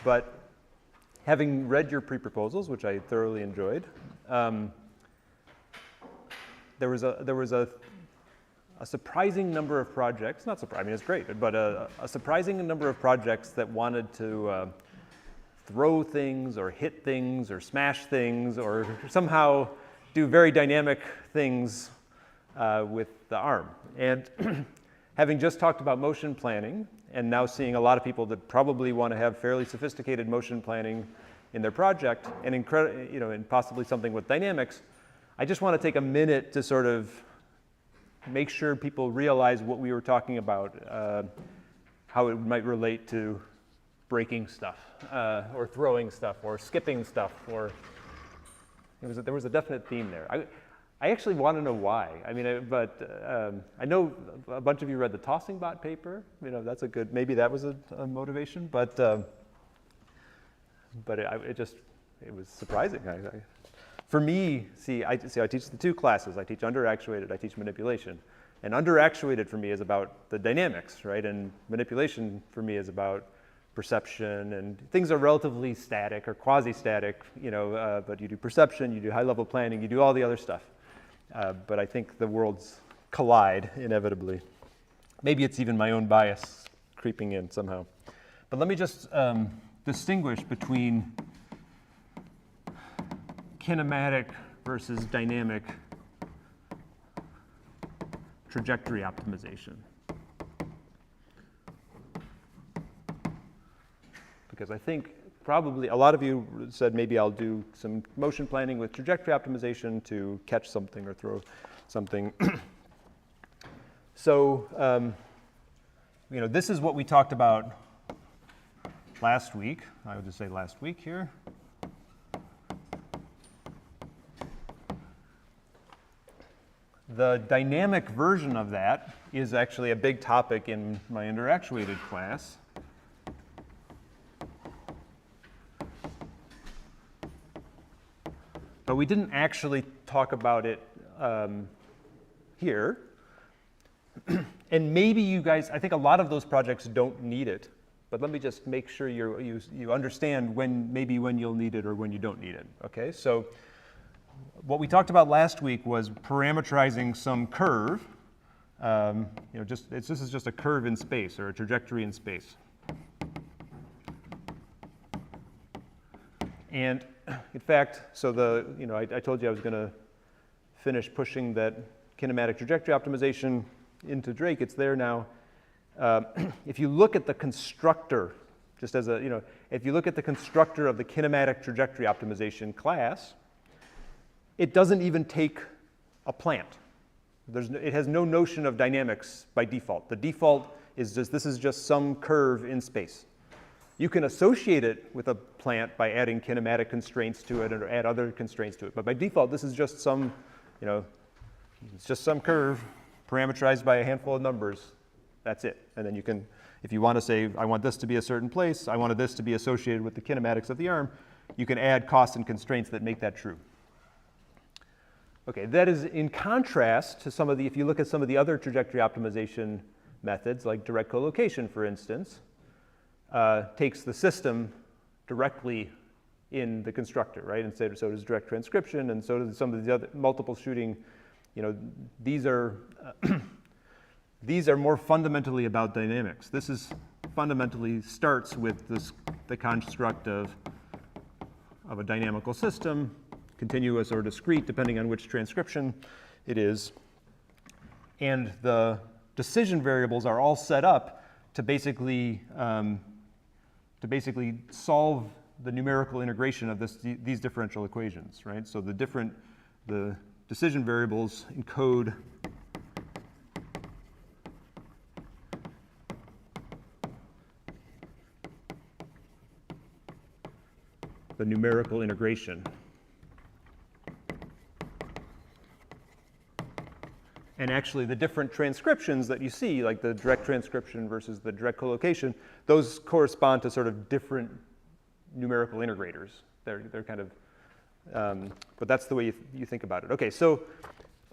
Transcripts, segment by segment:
But having read your pre-proposals, which I thoroughly enjoyed, there was a surprising number of projects, not surprising, I mean, it's great, but a surprising number of projects that wanted to throw things or hit things or smash things or somehow do very dynamic things with the arm. And having just talked about motion planning and now seeing a lot of people that probably want to have fairly sophisticated motion planning in their project and, and possibly something with dynamics, I just want to take a minute to sort of make sure people realize what we were talking about, how it might relate to breaking stuff, or throwing stuff, or skipping stuff, or there was a definite theme there. I actually want to know why. I mean, I know a bunch of you read the Tossing Bot paper. That's a good, maybe that was a motivation, but it was surprising. For me, I teach the two classes. I teach underactuated, I teach manipulation. And underactuated for me is about the dynamics, right? And manipulation for me is about perception, and things are relatively static or quasi-static, but you do perception, you do high-level planning, you do all the other stuff. But I think the worlds collide inevitably. Maybe it's even my own bias creeping in somehow. But let me just distinguish between kinematic versus dynamic trajectory optimization. Because I think probably a lot of you said maybe I'll do some motion planning with trajectory optimization to catch something or throw something. So, this is what we talked about last week. I would just say last week here. The dynamic version of that is actually a big topic in my underactuated class. But we didn't actually talk about it here. And maybe you guys, I think a lot of those projects don't need it. But let me just make sure you understand when you'll need it or when you don't need it. Okay, so what we talked about last week was parameterizing some curve. This is just a curve in space or a trajectory in space. And in fact, so I told you I was going to finish pushing that kinematic trajectory optimization into Drake. It's there now. If you look at the constructor, just as if you look at the constructor of the kinematic trajectory optimization class, it doesn't even take a plant. It has no notion of dynamics by default. The default is this is just some curve in space. You can associate it with a plant by adding kinematic constraints to it or add other constraints to it. But by default, this is just some, it's just some curve parameterized by a handful of numbers. That's it. And then you can, if you want to say, I want this to be a certain place, I wanted this to be associated with the kinematics of the arm, you can add costs and constraints that make that true. Okay, that is in contrast to some of the, if you look at some of the other trajectory optimization methods, like direct collocation, for instance, takes the system directly in the constructor, right? And so does direct transcription, and so does some of the other multiple shooting. These are these are more fundamentally about dynamics. This is fundamentally starts with the construct of a dynamical system, continuous or discrete, depending on which transcription it is. And the decision variables are all set up to basically solve the numerical integration of these differential equations, right? So the decision variables encode the numerical integration. And actually, the different transcriptions that you see, like the direct transcription versus the direct collocation, those correspond to sort of different numerical integrators. They're kind of, but that's the way you think about it. Okay, so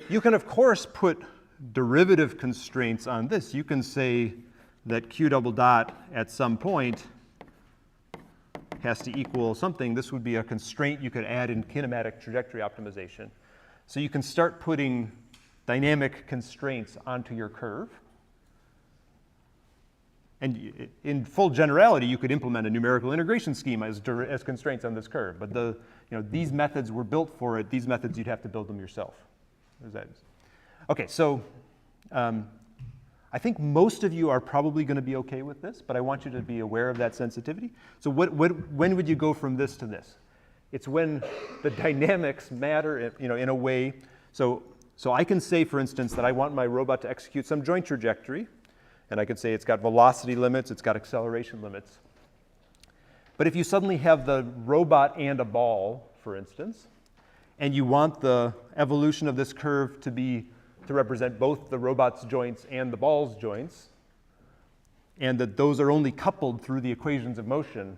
you can, of course, put derivative constraints on this. You can say that Q double dot at some point has to equal something, this would be a constraint you could add in kinematic trajectory optimization. So you can start putting dynamic constraints onto your curve. And in full generality, you could implement a numerical integration scheme as constraints on this curve. But these methods were built for it. These methods, you'd have to build them yourself. Okay, so I think most of you are probably going to be okay with this, but I want you to be aware of that sensitivity. So when would you go from this to this? It's when the dynamics matter, in a way. So I can say, for instance, that I want my robot to execute some joint trajectory. And I could say it's got velocity limits, it's got acceleration limits. But if you suddenly have the robot and a ball, for instance, and you want the evolution of this curve to represent both the robot's joints and the ball's joints, and that those are only coupled through the equations of motion,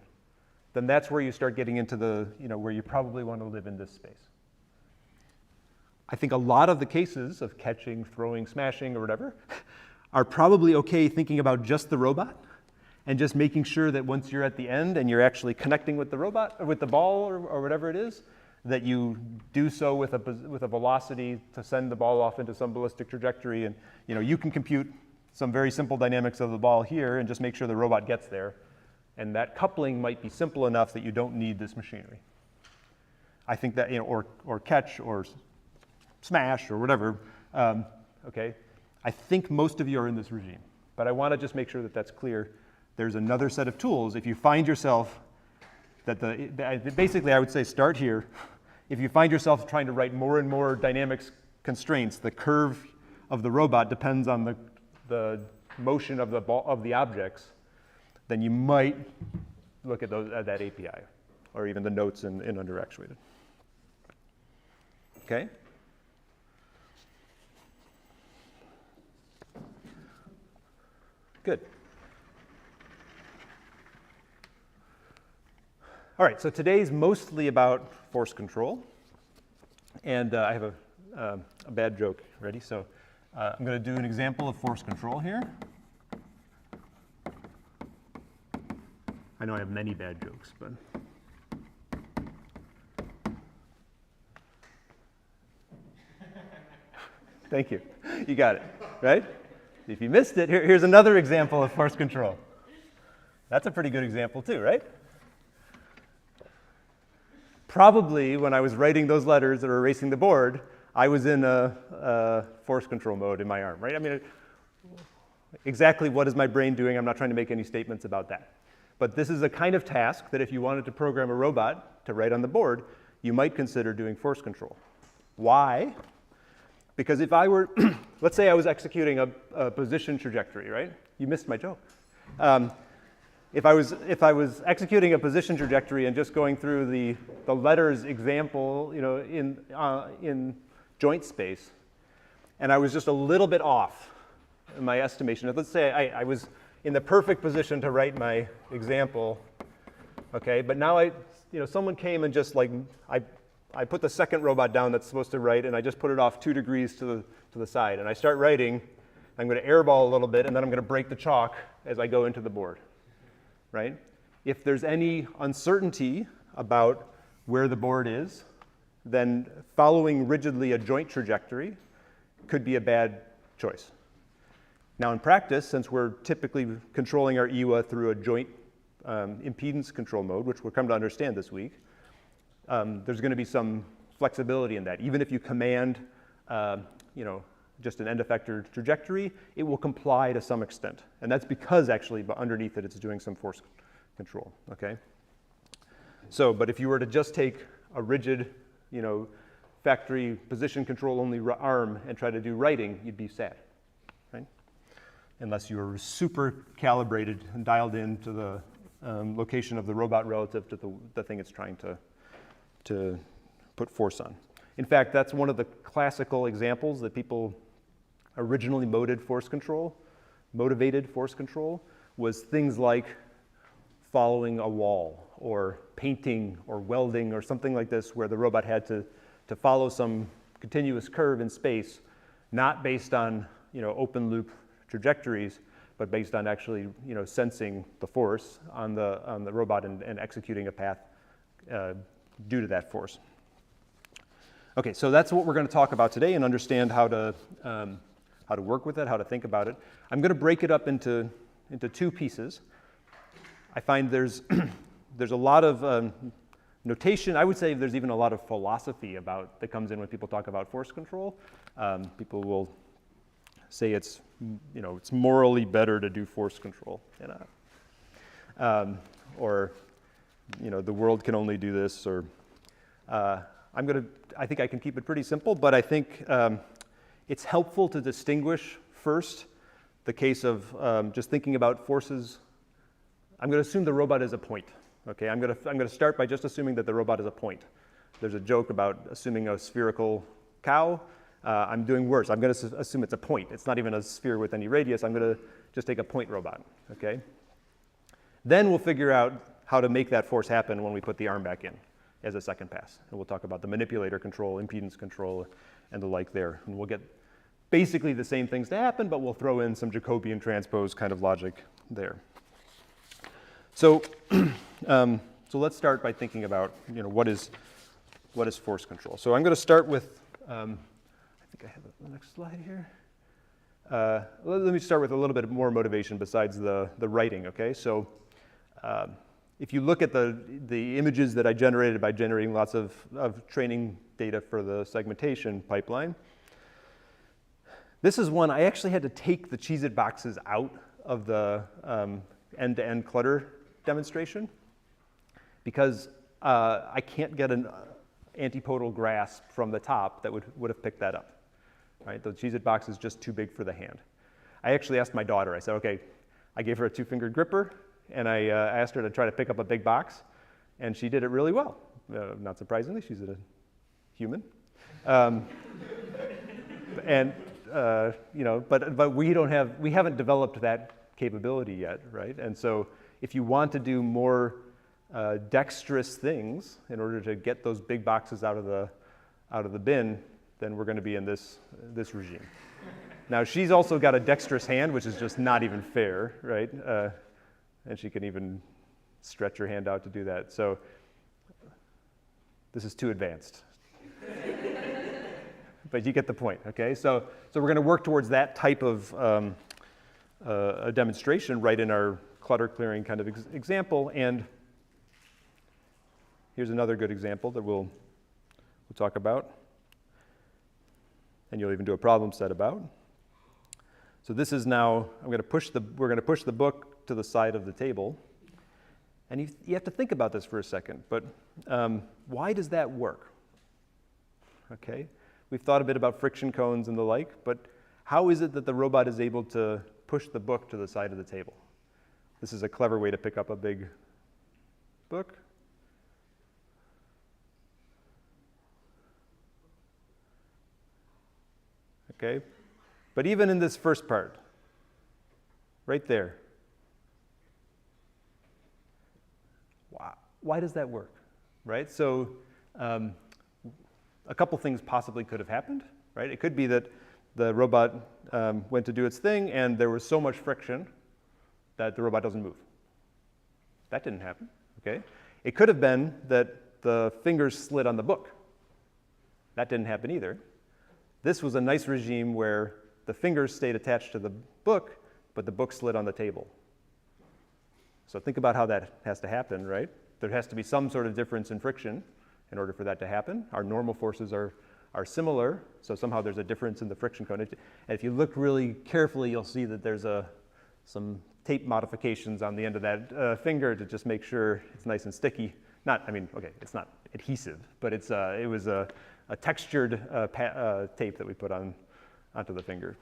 then that's where you start getting into where you probably want to live in this space. I think a lot of the cases of catching, throwing, smashing, or whatever, are probably okay thinking about just the robot and just making sure that once you're at the end and you're actually connecting with the robot, or with the ball, or whatever it is, that you do so with a velocity to send the ball off into some ballistic trajectory. And you can compute some very simple dynamics of the ball here and just make sure the robot gets there. And that coupling might be simple enough that you don't need this machinery. I think that, or catch, or smash, or whatever, okay? I think most of you are in this regime, but I want to just make sure that that's clear. There's another set of tools. If you find yourself basically I would say start here. If you find yourself trying to write more and more dynamics constraints, the curve of the robot depends on the motion of the objects, then you might look at that API, or even the notes in underactuated. Okay? Good. All right, so today's mostly about force control. And I have a bad joke ready. So I'm going to do an example of force control here. I know I have many bad jokes, but. Thank you. You got it, right? If you missed it, here's another example of force control. That's a pretty good example too, right? Probably when I was writing those letters that were erasing the board, I was in a force control mode in my arm, right? I mean, exactly what is my brain doing? I'm not trying to make any statements about that. But this is a kind of task that if you wanted to program a robot to write on the board, you might consider doing force control. Why? Because if I were, let's say I was executing a position trajectory, right? You missed my joke. If I was executing a position trajectory and just going through the letters example, in joint space, and I was just a little bit off in my estimation. Let's say I was in the perfect position to write my example, okay? But now someone came and just I put the second robot down that's supposed to write, and I just put it off 2 degrees to the side. And I start writing. I'm going to airball a little bit, and then I'm going to break the chalk as I go into the board, right? If there's any uncertainty about where the board is, then following rigidly a joint trajectory could be a bad choice. Now in practice, since we're typically controlling our EWA through a joint impedance control mode, which we'll come to understand this week, there's going to be some flexibility in that. Even if you command, just an end effector trajectory, it will comply to some extent. And that's because actually underneath it, it's doing some force control, okay? So, but if you were to just take a rigid, factory position control only arm and try to do writing, you'd be sad, right? Unless you were super calibrated and dialed into the location of the robot relative to the thing it's trying to put force on. In fact, that's one of the classical examples that people originally motivated force control, was things like following a wall or painting or welding or something like this, where the robot had to follow some continuous curve in space, not based on open loop trajectories, but based on actually sensing the force on the robot and executing a path due to that force. Okay, so that's what we're going to talk about today and understand how to work with it, how to think about it. I'm going to break it up into two pieces. I find there's a lot of notation. I would say there's even a lot of philosophy that comes in when people talk about force control. People will say it's morally better to do force control, or the world can only do this, or I think I can keep it pretty simple, but I think it's helpful to distinguish first the case of just thinking about forces. I'm going to assume the robot is a point. Okay, I'm going to start by just assuming that the robot is a point. There's a joke about assuming a spherical cow. I'm doing worse. I'm going to assume it's a point. It's not even a sphere with any radius. I'm going to just take a point robot. Okay. Then we'll figure out how to make that force happen when we put the arm back in as a second pass. And we'll talk about the manipulator control, impedance control, and the like there. And we'll get basically the same things to happen, but we'll throw in some Jacobian transpose kind of logic there. So, so let's start by thinking about what is force control. So I'm going to start with I think I have the next slide here. Let me start with a little bit more motivation besides the writing. Okay, so if you look at the images that I generated by generating lots of training data for the segmentation pipeline, this is one I actually had to take the Cheez-It boxes out of the end-to-end clutter demonstration because I can't get an antipodal grasp from the top that would have picked that up. Right? The Cheez-It box is just too big for the hand. I actually asked my daughter, I said, okay, I gave her a two-fingered gripper, and I asked her to try to pick up a big box, and she did it really well. Not surprisingly, she's a human. But we haven't developed that capability yet, right? And so if you want to do more dexterous things in order to get those big boxes out of the bin, then we're going to be in this regime. Now she's also got a dexterous hand, which is just not even fair, right? And she can even stretch her hand out to do that. So this is too advanced. But you get the point, okay? So we're going to work towards that type of a demonstration right in our clutter clearing kind of example. And here's another good example that we'll talk about. And you'll even do a problem set about. So this is now, we're going to push the book to the side of the table. And you have to think about this for a second, but why does that work? Okay, we've thought a bit about friction cones and the like, but how is it that the robot is able to push the book to the side of the table? This is a clever way to pick up a big book. Okay, but even in this first part, right there, why does that work, right? So a couple things possibly could have happened, right? It could be that the robot went to do its thing and there was so much friction that the robot doesn't move. That didn't happen, okay? It could have been that the fingers slid on the book. That didn't happen either. This was a nice regime where the fingers stayed attached to the book, but the book slid on the table. So think about how that has to happen, right? There has to be some sort of difference in friction in order for that to happen. Our normal forces are similar, so somehow there's a difference in the friction cone. And if you look really carefully, you'll see that there's some tape modifications on the end of that finger to just make sure it's nice and sticky. It's not adhesive, but it was a textured tape that we put onto the finger.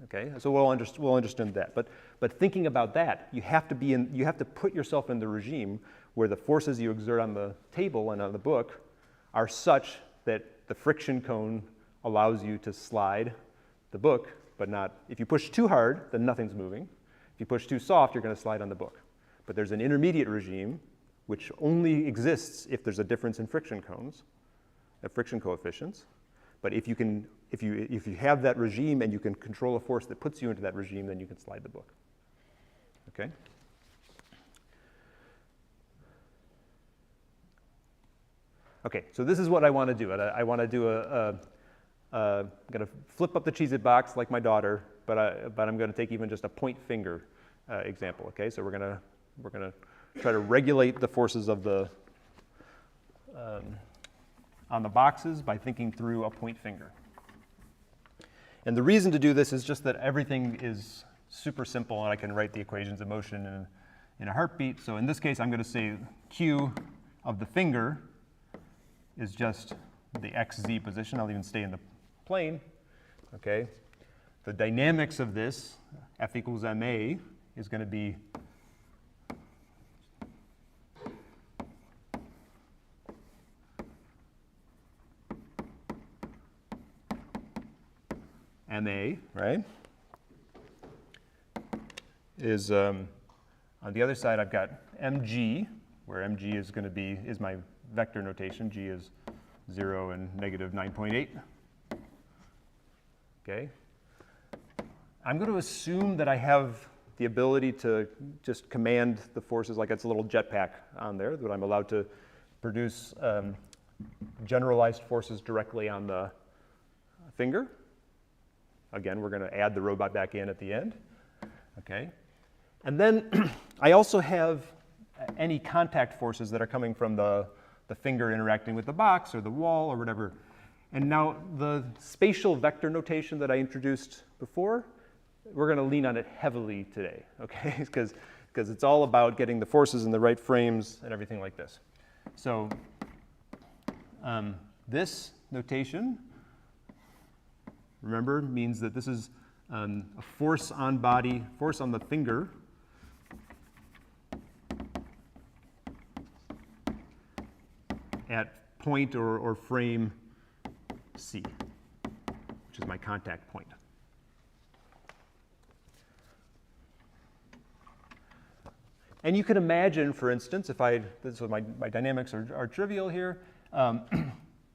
Okay, so we'll understand that. But thinking about that, you have to put yourself in the regime where the forces you exert on the table and on the book are such that the friction cone allows you to slide the book, but not. If you push too hard, then nothing's moving. If you push too soft, you're going to slide on the book. But there's an intermediate regime which only exists if there's a difference in friction cones, friction coefficients. But if you can if you have that regime and you can control a force that puts you into that regime, then you can slide the book. Okay? Okay, so this is what I want to do. I want to do I'm going to flip up the Cheez-It box like my daughter, but I'm going to take even just a point finger example. Okay, so we're going to try to regulate the forces of the on the boxes by thinking through a point finger. And the reason to do this is just that everything is super simple, and I can write the equations of motion in a heartbeat. So in this case, I'm going to say Q of the finger is just the xz position. I'll even stay in the plane. Okay. The dynamics of this, F equals ma, is going to be ma, right? Is on the other side, I've got mg, where mg is going to be my vector notation. G is 0 and negative 9.8. Okay. I'm going to assume that I have the ability to just command the forces like it's a little jetpack on there, that I'm allowed to produce generalized forces directly on the finger. Again, we're going to add the robot back in at the end. Okay. And then I also have any contact forces that are coming from the finger interacting with the box or the wall or whatever. And now the spatial vector notation that I introduced before, we're going to lean on it heavily today, okay? Because it's all about getting the forces in the right frames and everything like this. So this notation, remember, means that this is a force on body, force on the finger at point or frame C, which is my contact point. And you can imagine, for instance, this is my dynamics are trivial here,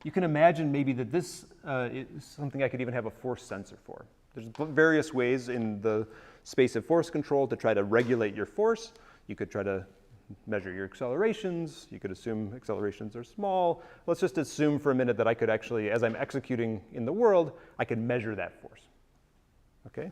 you can imagine maybe that this is something I could even have a force sensor for. There's various ways in the space of force control to try to regulate your force. You could try to measure your accelerations. You could assume accelerations are small. Let's just assume for a minute that I could actually, as I'm executing in the world, I could measure that force. Okay?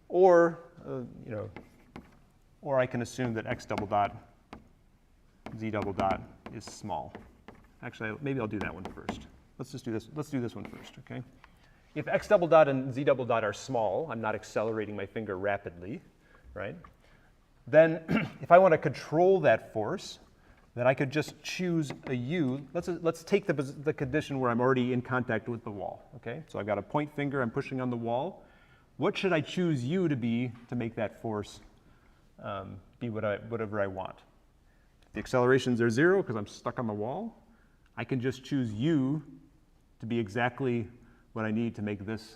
Or, or I can assume that x double dot, z double dot is small. Actually, maybe I'll do that one first. Let's just do this. Let's do this one first, okay? If x double dot and z double dot are small, I'm not accelerating my finger rapidly, right? Then if I want to control that force, then I could just choose a u. Let's take the condition where I'm already in contact with the wall, okay? So I've got a point finger, I'm pushing on the wall. What should I choose u to be to make that force be whatever I want? If the accelerations are 0 because I'm stuck on the wall, I can just choose u to be exactly what I need to make this,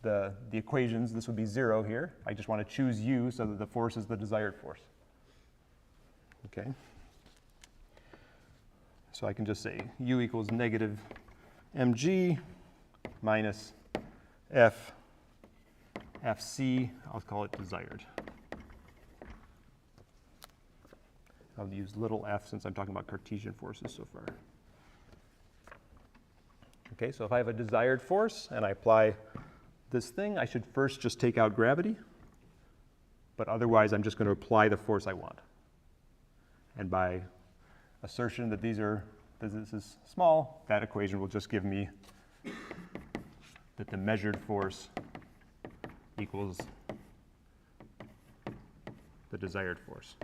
the equations, this would be 0 here. I just want to choose u so that the force is the desired force. Okay? So I can just say u equals negative mg minus fc, I'll call it desired. I'll use little f since I'm talking about Cartesian forces so far. Okay, so if I have a desired force and I apply this thing, I should first just take out gravity, but otherwise I'm just going to apply the force I want. And by assertion that this is small, that equation will just give me that the measured force equals the desired force.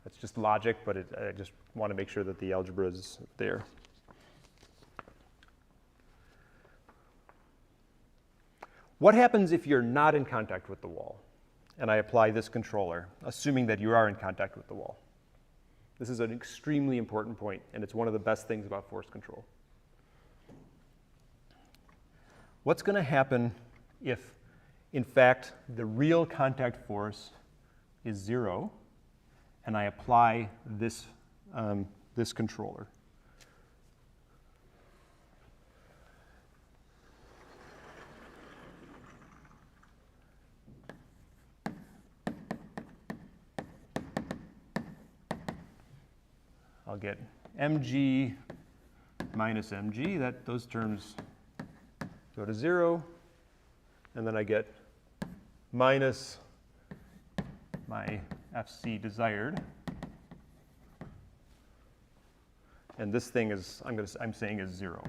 That's just logic, but I just want to make sure that the algebra is there. What happens if you're not in contact with the wall and I apply this controller, assuming that you are in contact with the wall? This is an extremely important point, and it's one of the best things about force control. what's going to happen if, in fact, the real contact force is 0, and I apply this, this controller? I'll get mg minus mg, those terms go to 0, and then I get minus my fc desired, and this thing is, I'm saying is 0.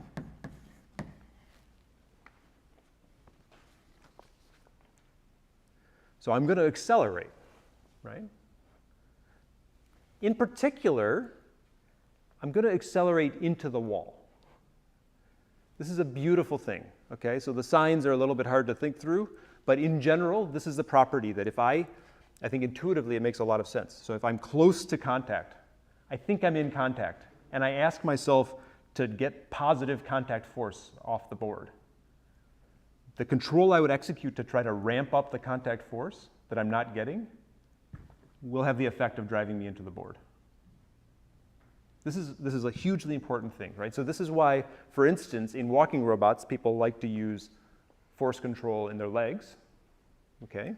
So I'm going to accelerate, right? In particular, I'm going to accelerate into the wall. This is a beautiful thing, okay? So the signs are a little bit hard to think through, but in general, this is the property that if I think intuitively it makes a lot of sense. So if I'm close to contact, I think I'm in contact, and I ask myself to get positive contact force off the board. The control I would execute to try to ramp up the contact force that I'm not getting will have the effect of driving me into the board. This is a hugely important thing, right? So this is why, for instance, in walking robots, people like to use force control in their legs, okay?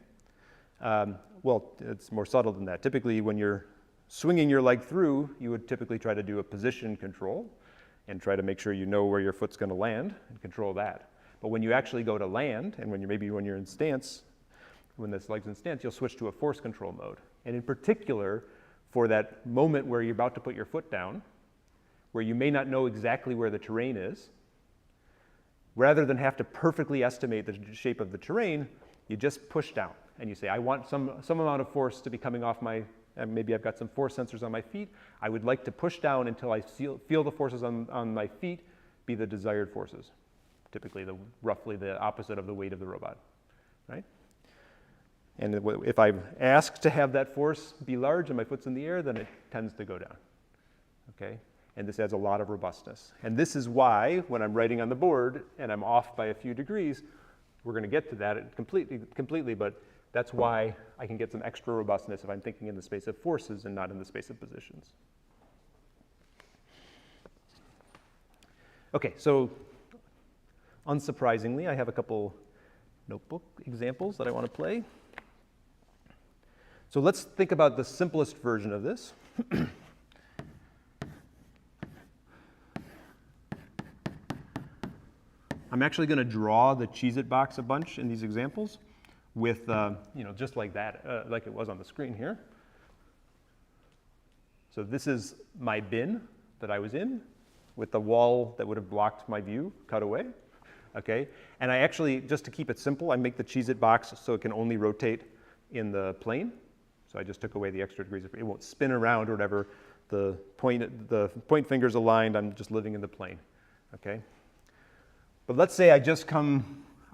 Well, it's more subtle than that. Typically, when you're swinging your leg through, you would typically try to do a position control and try to make sure you know where your foot's going to land and control that. But when you actually go to land, and when you're in stance, when this leg's in stance, you'll switch to a force control mode. And in particular, for that moment where you're about to put your foot down, where you may not know exactly where the terrain is, rather than have to perfectly estimate the shape of the terrain, you just push down and you say, I want some amount of force to be coming off my, maybe I've got some force sensors on my feet. I would like to push down until I feel the forces on my feet be the desired forces, typically roughly the opposite of the weight of the robot, right? And if I ask to have that force be large and my foot's in the air, then it tends to go down, okay? And this adds a lot of robustness. And this is why, when I'm writing on the board and I'm off by a few degrees, we're going to get to that completely, but that's why I can get some extra robustness if I'm thinking in the space of forces and not in the space of positions. Okay, so unsurprisingly, I have a couple notebook examples that I want to play. So let's think about the simplest version of this. I'm actually going to draw the Cheez-It box a bunch in these examples with, just like that, like it was on the screen here. So this is my bin that I was in with the wall that would have blocked my view cut away, okay? And I actually, just to keep it simple, I make the Cheez-It box so it can only rotate in the plane. So I just took away the extra degrees. It won't spin around or whatever. The point finger's aligned. I'm just living in the plane, okay? But let's say I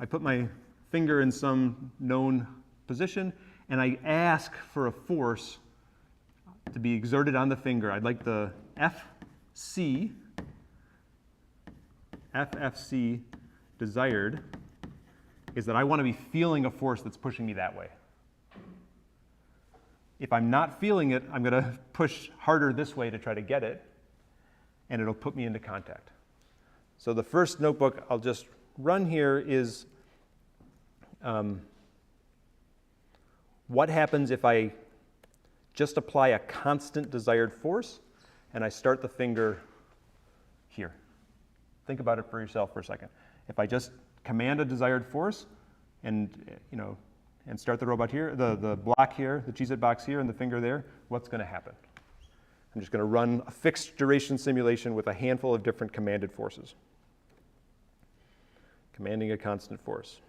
put my finger in some known position, and I ask for a force to be exerted on the finger. I'd like the FFC desired is that I want to be feeling a force that's pushing me that way. If I'm not feeling it, I'm going to push harder this way to try to get it, and it'll put me into contact. So the first notebook I'll just run here is what happens if I just apply a constant desired force and I start the finger here. Think about it for yourself for a second. If I just command a desired force and start the robot here, the block here, the Cheez-It box here, and the finger there, what's going to happen? I'm just going to run a fixed duration simulation with a handful of different commanded forces. Commanding a constant force.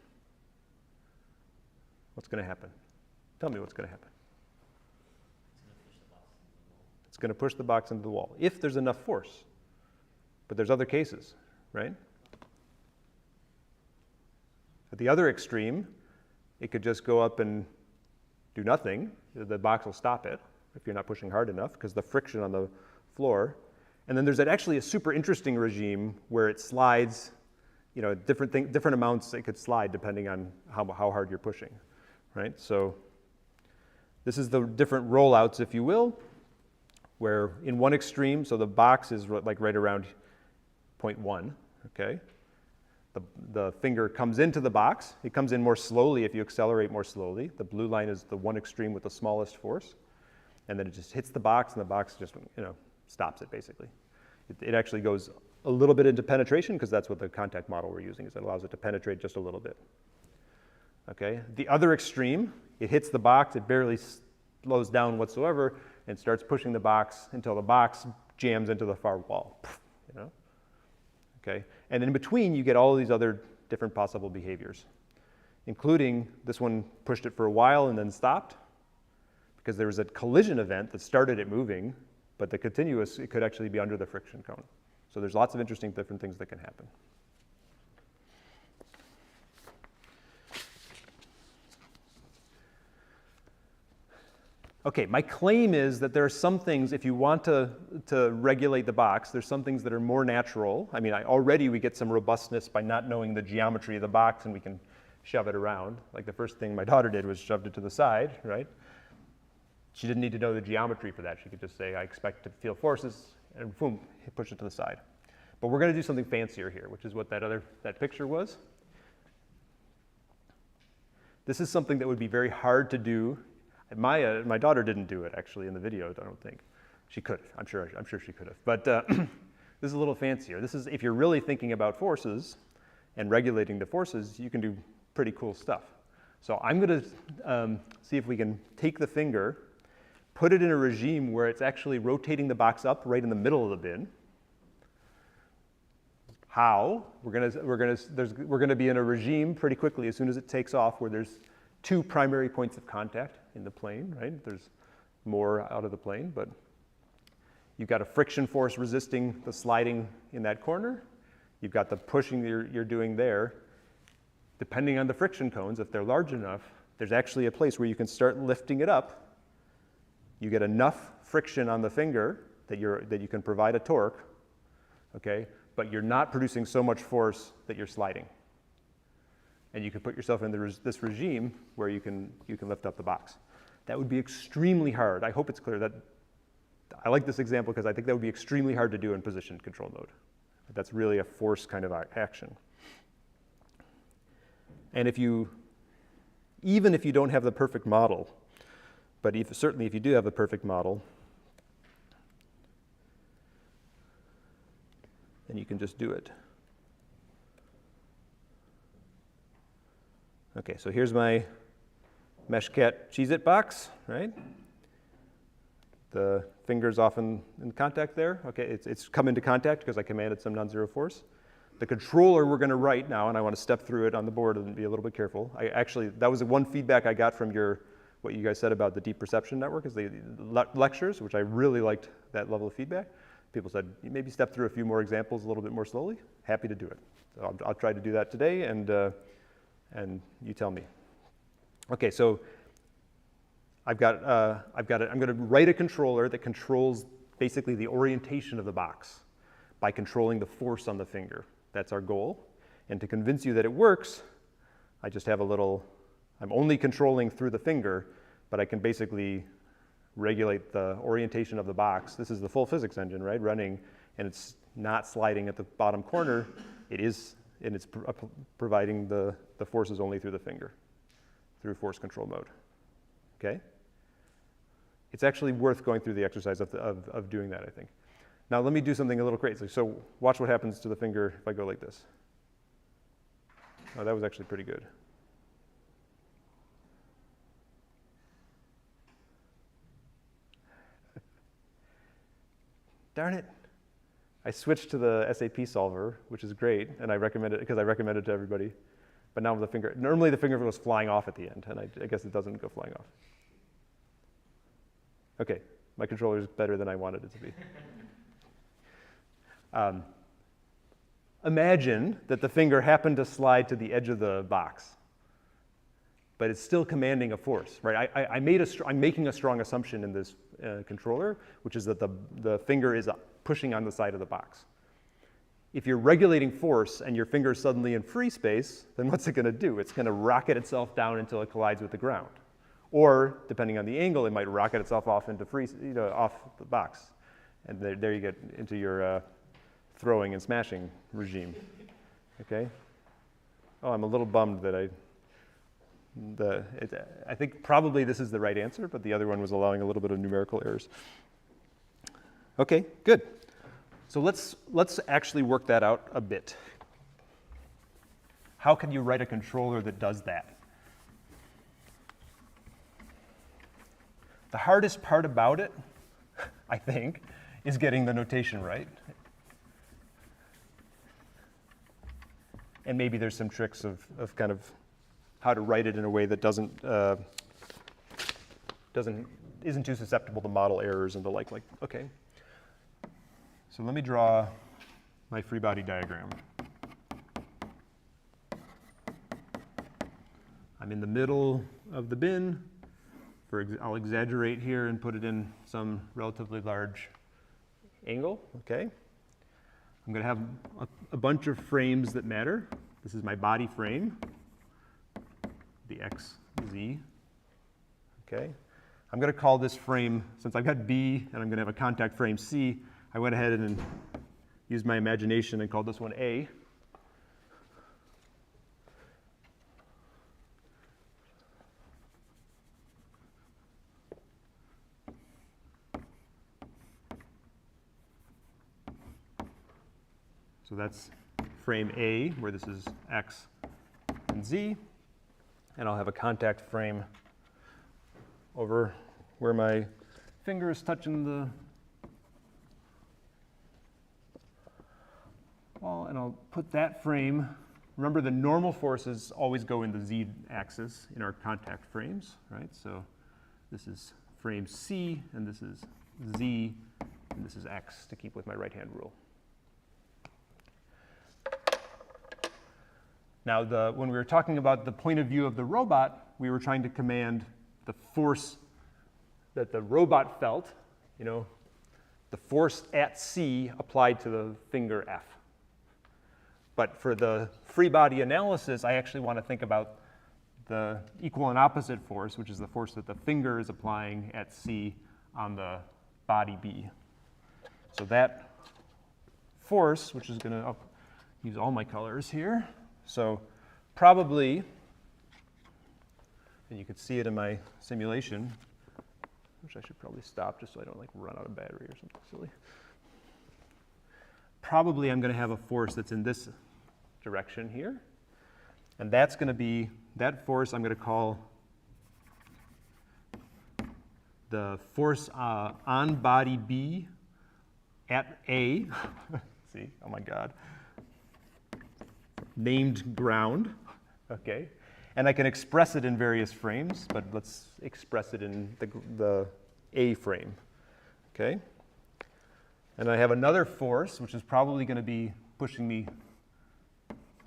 What's going to happen? Tell me what's going to happen. It's going to push the box into the wall, if there's enough force. But there's other cases, right? At the other extreme, it could just go up and do nothing. The box will stop it if you're not pushing hard enough because the friction on the floor. And then there's actually a super interesting regime where it slides different amounts it could slide depending on how hard you're pushing, right? So this is the different rollouts, if you will, where in one extreme, so the box is like right around 0.1, okay? The finger comes into the box. It comes in more slowly if you accelerate more slowly. The blue line is the one extreme with the smallest force. And then it just hits the box, and the box just stops it, basically. It actually goes a little bit into penetration, because that's what the contact model we're using is. It allows it to penetrate just a little bit. Okay? The other extreme, it hits the box. It barely slows down whatsoever and starts pushing the box until the box jams into the far wall. Okay? And in between, you get all of these other different possible behaviors, including this one pushed it for a while and then stopped because there was a collision event that started it moving, but the continuous, it could actually be under the friction cone. So there's lots of interesting different things that can happen. Okay, my claim is that there are some things, if you want to regulate the box, there's some things that are more natural. I mean, already we get some robustness by not knowing the geometry of the box, and we can shove it around. Like the first thing my daughter did was shoved it to the side, right? She didn't need to know the geometry for that. She could just say, I expect to feel forces, and boom, push it to the side. But we're going to do something fancier here, which is what that picture was. This is something that would be very hard to do. My daughter didn't do it, actually, in the video, I don't think. She could have. I'm sure she could have. But this is a little fancier. This is, if you're really thinking about forces and regulating the forces, you can do pretty cool stuff. So I'm going to see if we can take the finger, put it in a regime where it's actually rotating the box up right in the middle of the bin. How? We're going to be in a regime pretty quickly as soon as it takes off where there's two primary points of contact in the plane, right? There's more out of the plane, but you've got a friction force resisting the sliding in that corner. You've got the pushing you're doing there. Depending on the friction cones, if they're large enough, there's actually a place where you can start lifting it up. You get enough friction on the finger that you can provide a torque, okay? But you're not producing so much force that you're sliding. And you can put yourself in this regime where you can lift up the box. That would be extremely hard. I hope it's clear that I like this example because I think that would be extremely hard to do in position control mode. That's really a force kind of action. And even if you don't have the perfect model, but certainly if you do have a perfect model, then you can just do it. Okay, so here's my Meshcat Cheez-It box, right? The finger's often in contact there. Okay, it's come into contact because I commanded some non-zero force. The controller we're going to write now, and I want to step through it on the board and be a little bit careful. That was one feedback I got from what you guys said about the deep perception network is the lectures, which I really liked that level of feedback. People said, maybe step through a few more examples a little bit more slowly. Happy to do it. So I'll try to do that today, and you tell me. Okay, so I'm going to write a controller that controls basically the orientation of the box by controlling the force on the finger. That's our goal. And to convince you that it works, I just have I'm only controlling through the finger, but I can basically regulate the orientation of the box. This is the full physics engine, right, running, and it's not sliding at the bottom corner. It is, and it's providing the forces only through the finger, through force control mode, okay? It's actually worth going through the exercise of doing that, I think. Now let me do something a little crazy. So watch what happens to the finger if I go like this. Oh, that was actually pretty good. Darn it. I switched to the SAP solver, which is great, and I recommend it because I recommend it to everybody. But now with the finger, normally the finger goes flying off at the end, and I guess it doesn't go flying off. Okay, my controller is better than I wanted it to be. Imagine that the finger happened to slide to the edge of the box, but it's still commanding a force, right? I'm making a strong assumption in this controller, which is that the finger is pushing on the side of the box. if you're regulating force and your finger is suddenly in free space, then what's it going to do? It's going to rocket itself down until it collides with the ground. Or, depending on the angle, it might rocket itself off into free, off the box. And there you get into your throwing and smashing regime. Okay? Oh, I'm a little bummed that I think probably this is the right answer, but the other one was allowing a little bit of numerical errors. Okay, good. So let's actually work that out a bit. How can you write a controller that does that? The hardest part about it, I think, is getting the notation right. And maybe there's some tricks of kind of how to write it in a way that isn't too susceptible to model errors and the like. Okay. So let me draw my free body diagram. I'm in the middle of the bin. I'll exaggerate here and put it in some relatively large angle. Okay. I'm going to have a bunch of frames that matter. This is my body frame, the X, Z. Okay. I'm going to call this frame, since I've got B and I'm going to have a contact frame C, I went ahead and used my imagination and called this one A. So that's frame A, where this is X and Z. And I'll have a contact frame over where my finger is touching the wall, and I'll put that frame. Remember, the normal forces always go in the Z axis in our contact frames, right? So this is frame C, and this is Z, and this is X to keep with my right-hand rule. Now, when we were talking about the point of view of the robot, we were trying to command the force that the robot felt, the force at C applied to the finger F. But for the free body analysis, I actually want to think about the equal and opposite force, which is the force that the finger is applying at C on the body B. So that force, which is going to use all my colors here, so probably, and you could see it in my simulation, which I should probably stop just so I don't run out of battery or something silly. Probably I'm going to have a force that's in this direction here. And that's going to be, that force I'm going to call the force on body B at A. See, oh my God. Named ground, okay? And I can express it in various frames, but let's express it in the A frame, okay? And I have another force, which is probably going to be pushing me.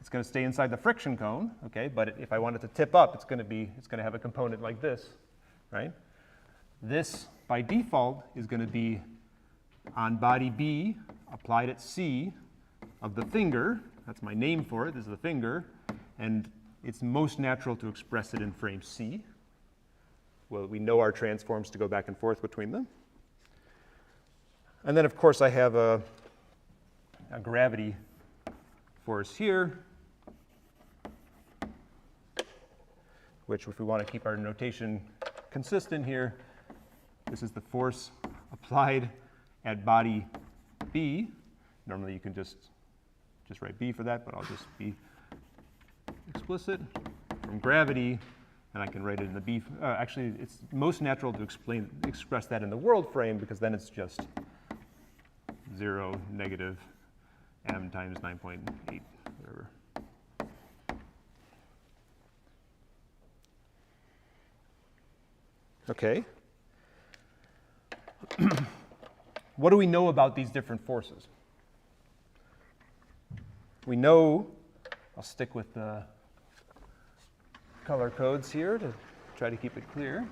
It's going to stay inside the friction cone, okay? But if I want it to tip up, it's going to have a component like this, right? This, by default, is going to be on body B, applied at C of the finger. That's my name for it. This is the finger. And it's most natural to express it in frame C. Well, we know our transforms to go back and forth between them. And then, of course, I have a gravity force here, which, if we want to keep our notation consistent here, this is the force applied at body B. Normally, you can just write B for that, but I'll just be explicit from gravity, and I can write it in the B. Actually, it's most natural to express that in the world frame, because then it's just 0 negative m times 9.8, whatever. Okay. What do we know about these different forces? We know, I'll stick with the color codes here to try to keep it clear.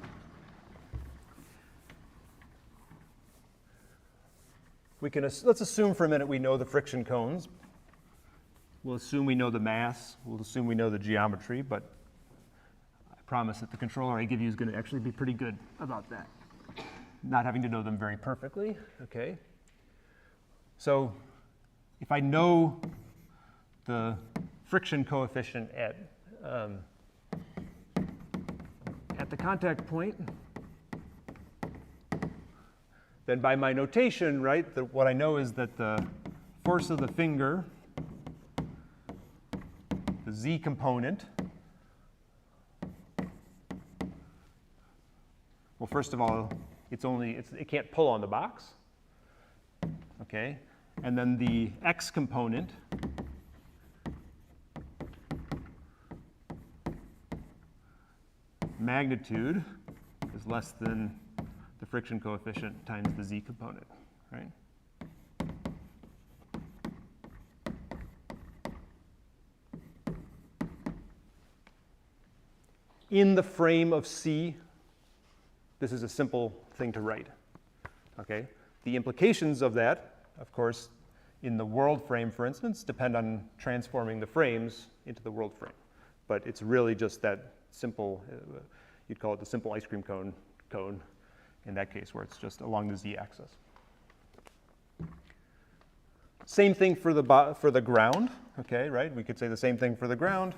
Let's assume for a minute we know the friction cones we'll assume we know the mass, we'll assume we know the geometry, but I promise that the controller I give you is going to actually be pretty good about that. Not having to know them very perfectly, okay? So if I know the friction coefficient at the contact point, then by my notation, right, what I know is that the force of the finger, the z component, well, first of all, it can't pull on the box, okay? And then the x component magnitude is less than the friction coefficient times the z component, right? In the frame of C, this is a simple thing to write, okay? The implications of that, of course, in the world frame, for instance, depend on transforming the frames into the world frame. But it's really just that simple, you'd call it the simple ice cream cone in that case, where it's just along the z-axis. Same thing for the ground, okay, right? We could say the same thing for the ground.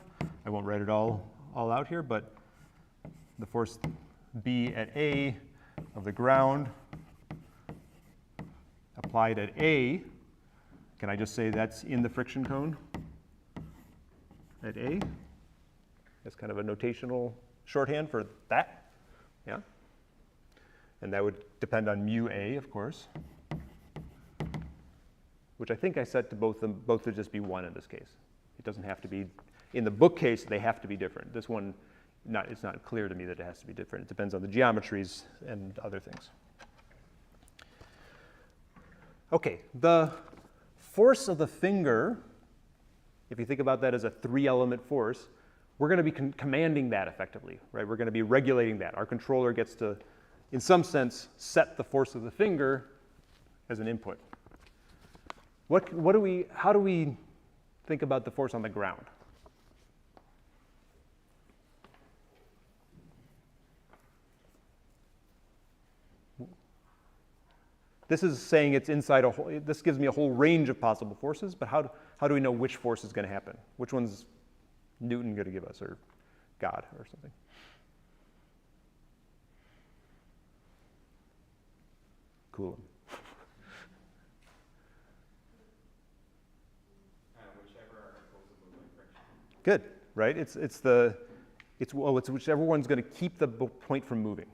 I won't write it all out here, but the force B at A of the ground applied at A, can I just say that's in the friction cone at A? That's kind of a notational shorthand for that, yeah? And that would depend on mu A, of course, which I think I set to both to just be 1 in this case. It doesn't have to be, in the book case, they have to be different. This one, it's not clear to me that it has to be different. It depends on the geometries and other things. Okay, the force of the finger, if you think about that as a 3-element force, we're going to be commanding that effectively, right? We're going to be regulating that. Our controller gets to, in some sense, set the force of the finger as an input. How do we think about the force on the ground? This is saying it's inside a whole, this gives me a whole range of possible forces, but how do we know which force is going to happen? Which one's Newton going to give us, or God, or something? Cool. Whichever are opposed to movement friction. Good, right? It's whichever one's going to keep the point from moving,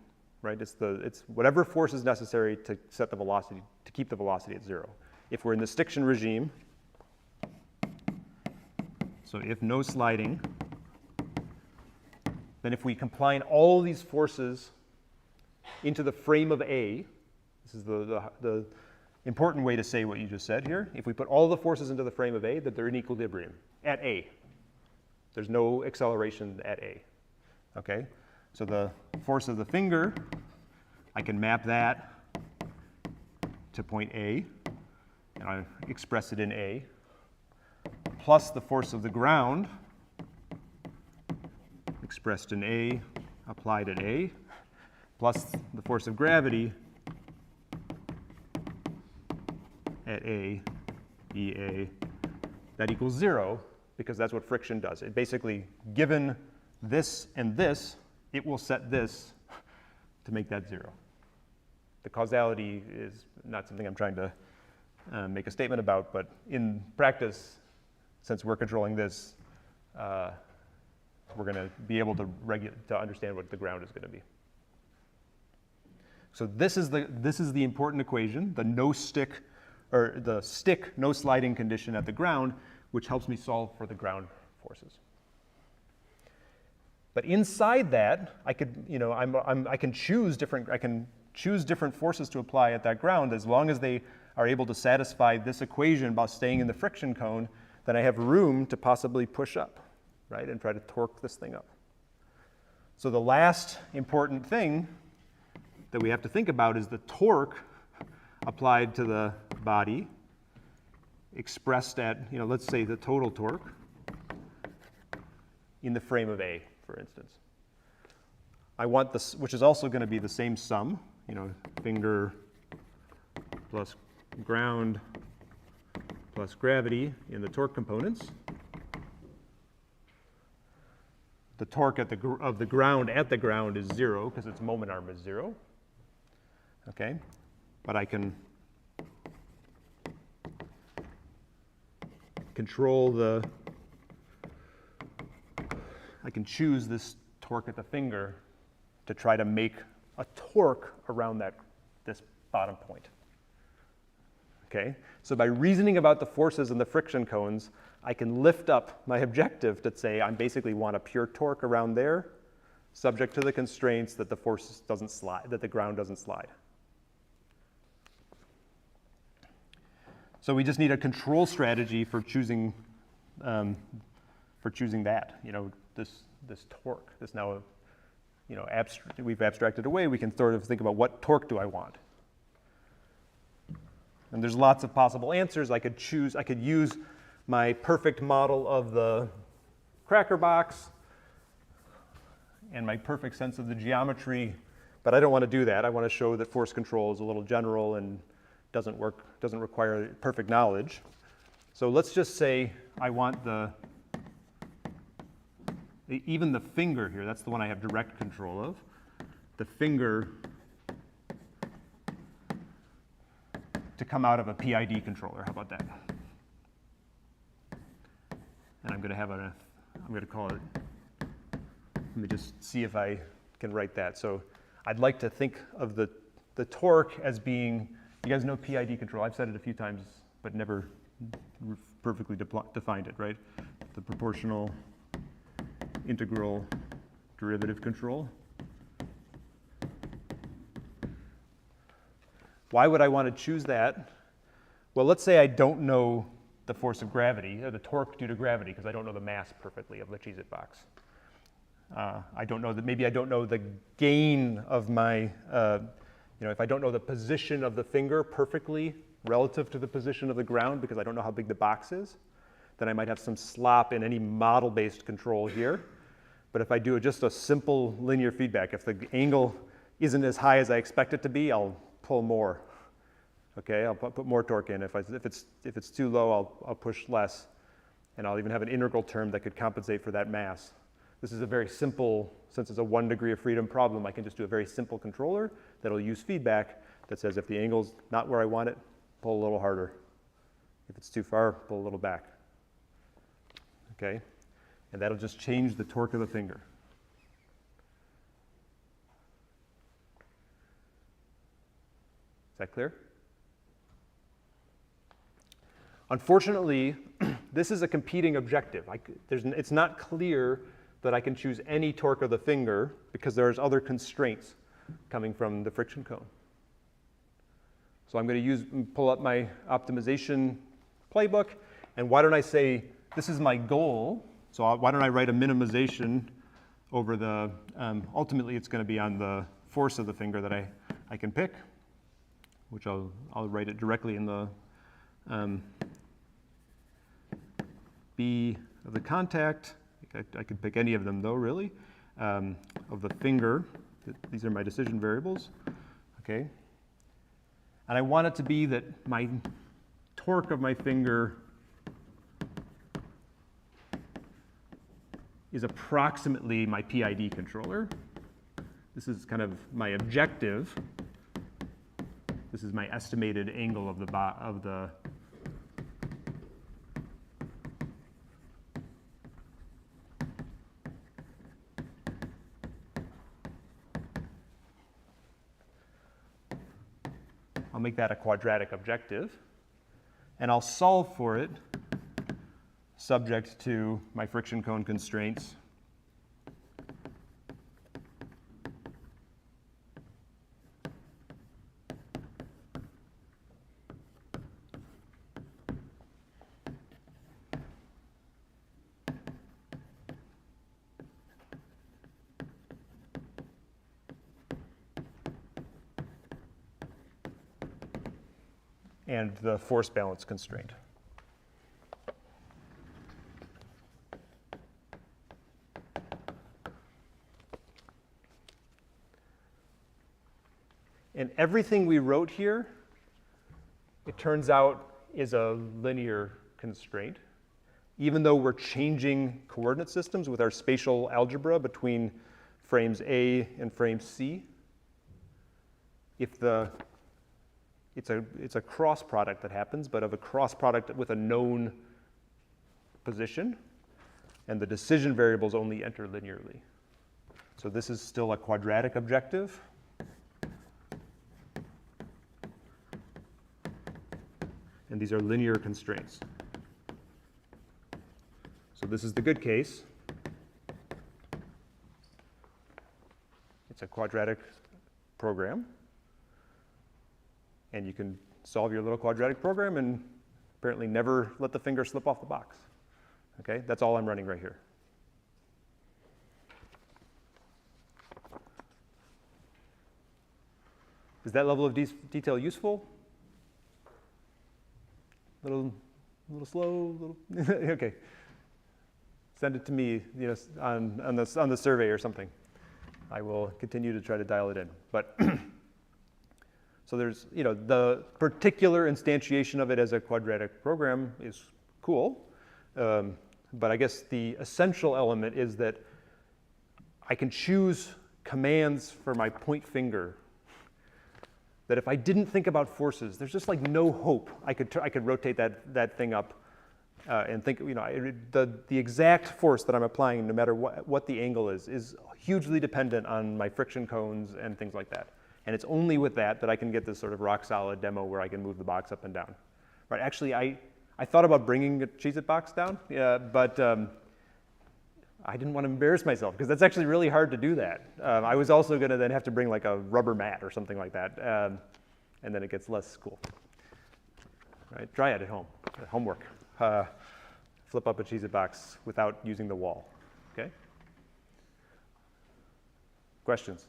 right? It's whatever force is necessary to set the velocity, to keep the velocity at 0. If we're in the stiction regime, so if no sliding, then if we combine all these forces into the frame of A, this is the important way to say what you just said here. If we put all the forces into the frame of A, that they're in equilibrium at A. There's no acceleration at A, okay? So the force of the finger, I can map that to point A, and I express it in A, plus the force of the ground, expressed in A, applied at A, plus the force of gravity at A, EA, that equals 0, because that's what friction does. It basically, given this and this, it will set this to make that 0. The causality is not something I'm trying to make a statement about, but in practice, since we're controlling this, we're going to be able to understand what the ground is going to be. So this is the important equation, the no stick no sliding condition at the ground, which helps me solve for the ground forces. But inside that, I can choose different forces to apply at that ground as long as they are able to satisfy this equation about staying in the friction cone. Then I have room to possibly push up, right, and try to torque this thing up. So the last important thing that we have to think about is the torque applied to the body expressed at, let's say the total torque in the frame of A, for instance. I want this, which is also going to be the same sum, finger plus ground plus gravity in the torque components. The torque of the ground at the ground is 0 because its moment arm is 0. Okay, but I can I can choose this torque at the finger to try to make a torque around this bottom point. Okay, so by reasoning about the forces in the friction cones, I can lift up my objective to say I basically want a pure torque around there, subject to the constraints that the force doesn't slide, that the ground doesn't slide. So we just need a control strategy for choosing that. This torque. This now, we've abstracted away. We can sort of think about what torque do I want. And there's lots of possible answers. I could use my perfect model of the cracker box and my perfect sense of the geometry, but I don't want to do that. I want to show that force control is a little general and doesn't require perfect knowledge. So let's just say I want even the finger here, that's the one I have direct control of, the finger to come out of a PID controller. How about that? And I'm going to call it, let me just see if I can write that. So I'd like to think of the torque as being, you guys know PID control. I've said it a few times, but never perfectly defined it, right? The proportional integral derivative control. Why would I want to choose that? Well, let's say I don't know the force of gravity, or the torque due to gravity, because I don't know the mass perfectly of the Cheez-It box. Maybe I don't know the gain of my, if I don't know the position of the finger perfectly relative to the position of the ground because I don't know how big the box is, then I might have some slop in any model-based control here. But if I do just a simple linear feedback, if the angle isn't as high as I expect it to be, I'll pull more. Okay, I'll put more torque in. If it's too low, I'll push less, and I'll even have an integral term that could compensate for that mass. This is a very simple, since it's a 1 degree of freedom problem, I can just do a very simple controller that'll use feedback that says if the angle's not where I want it, pull a little harder. If it's too far, pull a little back. Okay, and that'll just change the torque of the finger. Is that clear? Unfortunately, this is a competing objective. It's not clear that I can choose any torque of the finger because there's other constraints coming from the friction cone. So I'm going to pull up my optimization playbook, and why don't I say this is my goal? So why don't I write a minimization over the, ultimately it's going to be on the force of the finger that I can pick, which I'll write it directly in the B of the contact. I could pick any of them though, really, of the finger. These are my decision variables, okay? And I want it to be that my torque of my finger is approximately my PID controller. This is kind of my objective. This is my estimated angle of the I'll make that a quadratic objective, and I'll solve for it subject to my friction cone constraints. And the force balance constraint. everything we wrote here, it turns out, is a linear constraint, even though we're changing coordinate systems with our spatial algebra between frames A and frame C. If it's a cross product that happens, but of a cross product with a known position, and the decision variables only enter linearly. So this is still a quadratic objective. And these are linear constraints. So this is the good case. It's a quadratic program. And you can solve your little quadratic program and apparently never let the finger slip off the box. Okay, that's all I'm running right here. Is that level of detail useful? Little slow, little okay. Send it to me, on the survey or something. I will continue to try to dial it in. But so there's, the particular instantiation of it as a quadratic program is cool. But I guess the essential element is that I can choose commands for my point finger that if I didn't think about forces, there's just like no hope I could rotate that thing up and think, the exact force that I'm applying, no matter what the angle is hugely dependent on my friction cones and things like that. And it's only with that I can get this sort of rock solid demo where I can move the box up and down. Right? Actually, I thought about bringing a Cheez-It box down, but I didn't want to embarrass myself because that's actually really hard to do that. I was also going to then have to bring like a rubber mat or something like that, and then it gets less cool. Right? Try it at home. Homework. Flip up a Cheez-It box without using the wall. Okay? Questions?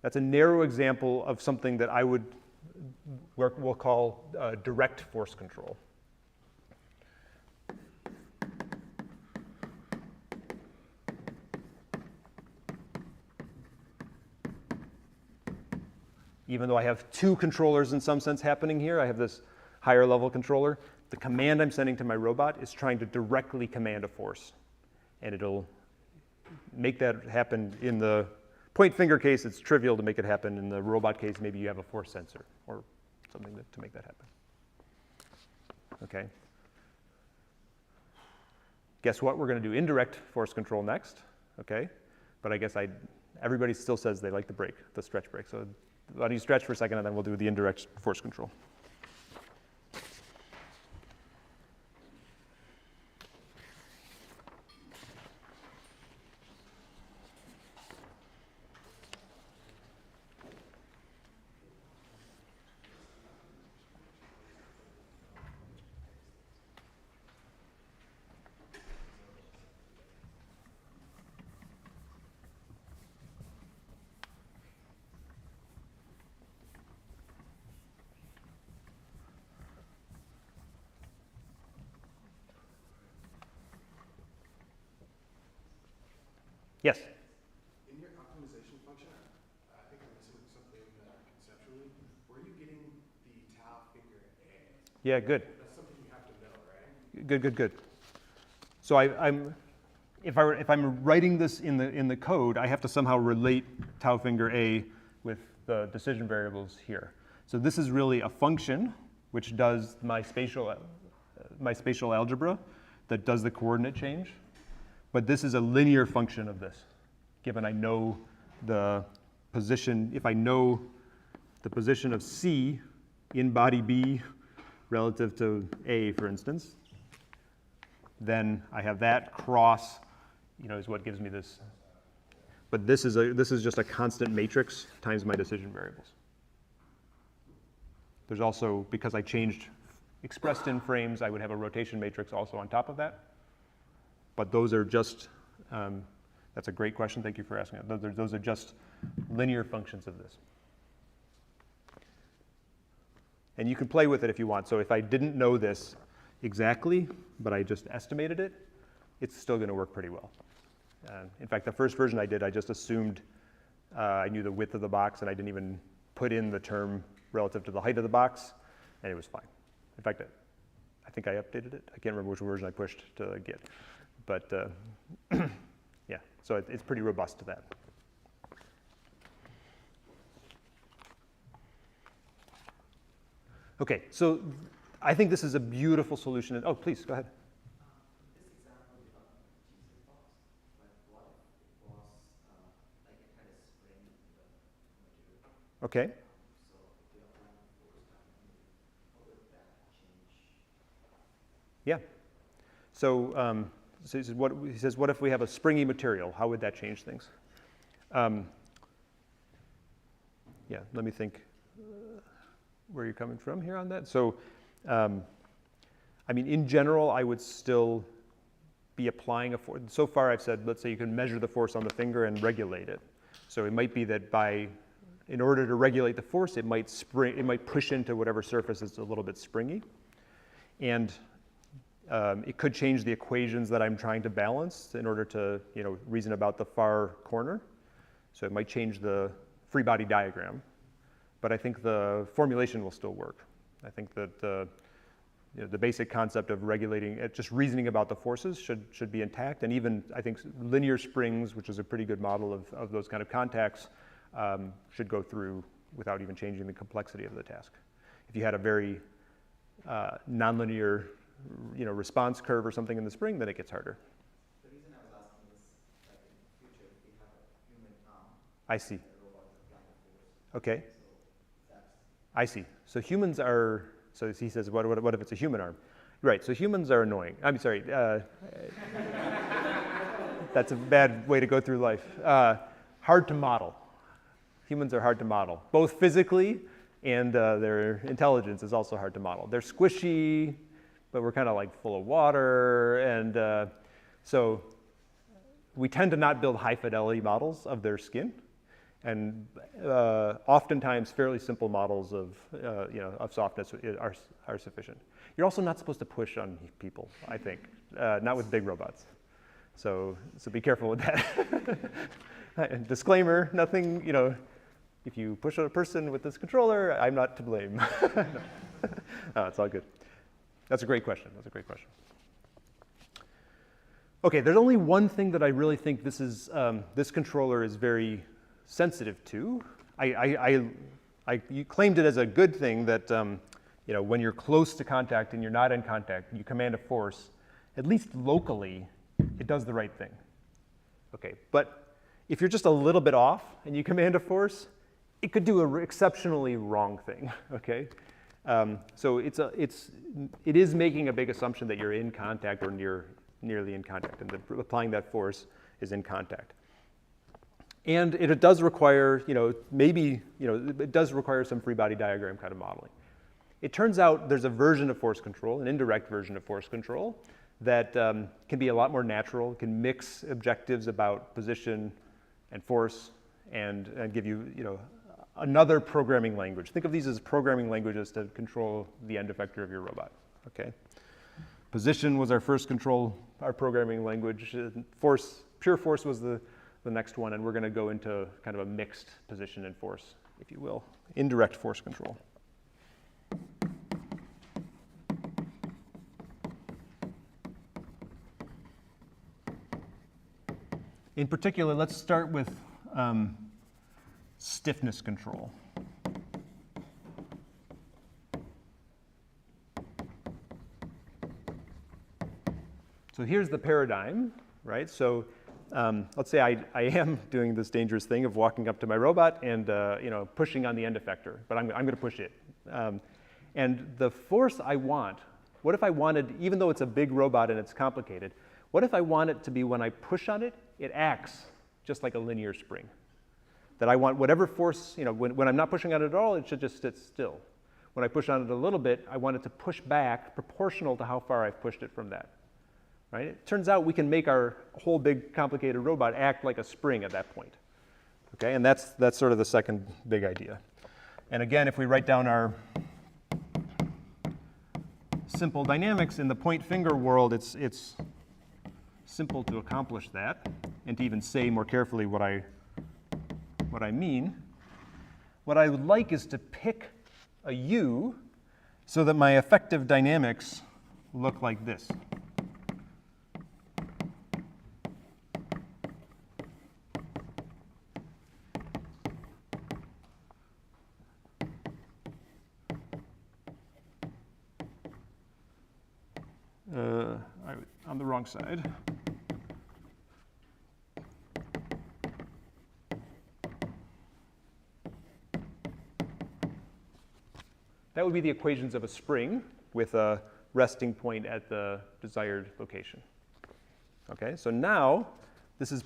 That's a narrow example of something that we'll call direct force control. Even though I have two controllers in some sense happening here, I have this higher level controller. The command I'm sending to my robot is trying to directly command a force. And it'll make that happen. In the point finger case, it's trivial to make it happen. In the robot case, maybe you have a force sensor or something to make that happen. Okay. Guess what? We're going to do indirect force control next. Okay. But I guess everybody still says they like the stretch brake. So why don't you stretch for a second, and then we'll do the indirect force control. Yes? In your optimization function, I think I'm missing something conceptually. Where are you getting the tau figure A? Yeah, good. That's something you have to know, right? Good. So if I'm writing this in the code, I have to somehow relate tau finger A with the decision variables here. So this is really a function which does my spatial algebra that does the coordinate change. But this is a linear function of this, given I know the position. If I know the position of C in body B relative to A, for instance, then I have that cross, is what gives me this. But this is just a constant matrix times my decision variables. There's also, because I changed expressed in frames, I would have a rotation matrix also on top of that. But those are just, that's a great question. Thank you for asking that. Those are just linear functions of this. And you can play with it if you want. So if I didn't know this exactly, but I just estimated it, it's still going to work pretty well. In fact, the first version I did, I just assumed I knew the width of the box, and I didn't even put in the term relative to the height of the box, and it was fine. In fact, I think I updated it. I can't remember which version I pushed to Git. But yeah, so it's pretty robust to that. Okay, so I think this is a beautiful solution. Oh, please, go ahead. This example you got from the Jesus box, but what if it was like it had a spring in the material? Okay. So if you're applying a force down on it, how would that change? Yeah. So, he says, what if we have a springy material? How would that change things? Yeah, let me think where you're coming from here on that. So, I mean, in general, I would still be applying a force. So far, I've said, let's say you can measure the force on the finger and regulate it. So it might be that in order to regulate the force, it might push into whatever surface is a little bit springy. And it could change the equations that I'm trying to balance in order to, reason about the far corner. So it might change the free body diagram. But I think the formulation will still work. I think that the basic concept of regulating, just reasoning about the forces should be intact. And even, I think, linear springs, which is a pretty good model of those kind of contacts, should go through without even changing the complexity of the task. If you had a very nonlinear response curve or something in the spring, then it gets harder. The reason I was asking is, like in the future, if we have a human arm, I see. a robot applying a force. Okay. So that's I see. So humans are, so he says, what if it's a human arm? Right, so humans are annoying. I'm sorry. That's a bad way to go through life. Hard to model. Humans are hard to model, both physically and their intelligence is also hard to model. They're squishy, but we're kind of like full of water. And so we tend to not build high fidelity models of their skin. And oftentimes fairly simple models of softness are sufficient. You're also not supposed to push on people, I think, not with big robots. So be careful with that. And disclaimer, nothing, if you push on a person with this controller, I'm not to blame. No, it's all good. That's a great question. Okay, there's only one thing that I really think this controller is very sensitive to. You claimed it as a good thing that when you're close to contact and you're not in contact, you command a force, at least locally, it does the right thing. Okay, but if you're just a little bit off and you command a force, it could do an exceptionally wrong thing. Okay, so it is making a big assumption that you're in contact or nearly in contact, and applying that force is in contact. And it does require, it does require some free body diagram kind of modeling. It turns out there's a version of force control, an indirect version of force control, that can be a lot more natural, can mix objectives about position and force, and give you, another programming language. Think of these as programming languages to control the end effector of your robot. Okay. Position was our first control, our programming language. Force, pure force was the next one, and we're going to go into kind of a mixed position and force, if you will, indirect force control. In particular, let's start with stiffness control. So here's the paradigm, right? So let's say I am doing this dangerous thing of walking up to my robot and pushing on the end effector, but I'm going to push it. And the force I want, what if I wanted, even though it's a big robot and it's complicated, what if I want it to be when I push on it, it acts just like a linear spring? That I want whatever force, when I'm not pushing on it at all, it should just sit still. When I push on it a little bit, I want it to push back proportional to how far I've pushed it from that. Right? It turns out we can make our whole big complicated robot act like a spring at that point. Okay, and that's sort of the second big idea. And again, if we write down our simple dynamics in the point finger world, it's simple to accomplish that. and to even say more carefully what I mean, what I would like is to pick a U so that my effective dynamics look like this. On the wrong side. That would be the equations of a spring with a resting point at the desired location. Okay, so now this is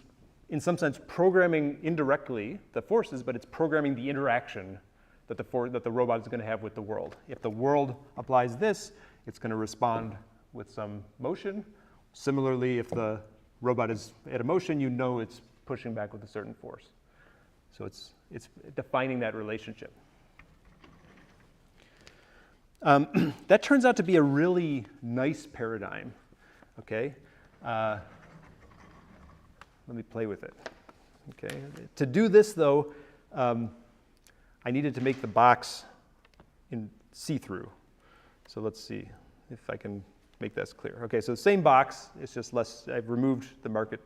in some sense programming indirectly the forces, but it's programming the interaction that the robot is going to have with the world. If the world applies this, it's going to respond with some motion. Similarly, if the robot is at a motion, you know it's pushing back with a certain force. So it's defining that relationship. That turns out to be a really nice paradigm, okay? Let me play with it, okay? To do this, though, I needed to make the box in see-through. So let's see if I can make this clear. Okay, so the same box, it's just less, I've removed the market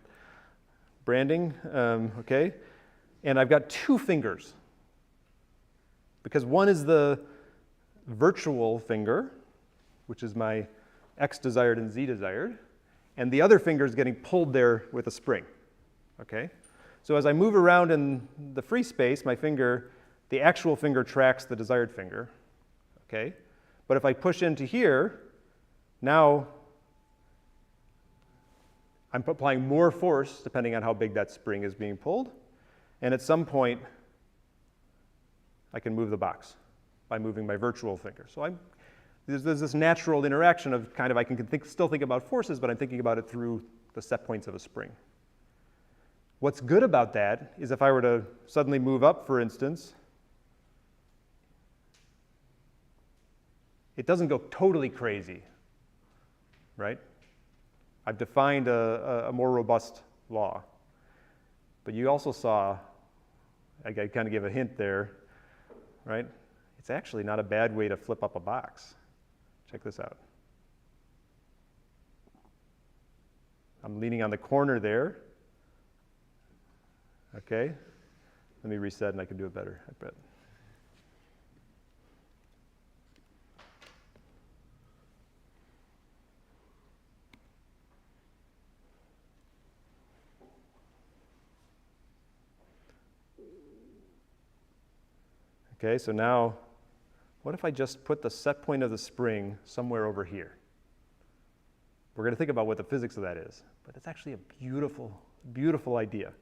branding, okay? And I've got two fingers, because one is the virtual finger, which is my X desired and Z desired, and the other finger is getting pulled there with a spring, okay? So as I move around in the free space, my finger, the actual finger tracks the desired finger, okay? But if I push into here, now I'm applying more force depending on how big that spring is being pulled. And at some point, I can move the box by moving my virtual finger. So there's this natural interaction of kind of, I can still think about forces, but I'm thinking about it through the set points of a spring. What's good about that is if I were to suddenly move up, for instance, it doesn't go totally crazy, right? I've defined a more robust law. But you also saw, I kind of gave a hint there, right? It's actually not a bad way to flip up a box. Check this out. I'm leaning on the corner there. Okay. Let me reset and I can do it better, I bet. Okay, so now, what if I just put the set point of the spring somewhere over here? We're going to think about what the physics of that is, but it's actually a beautiful, beautiful idea.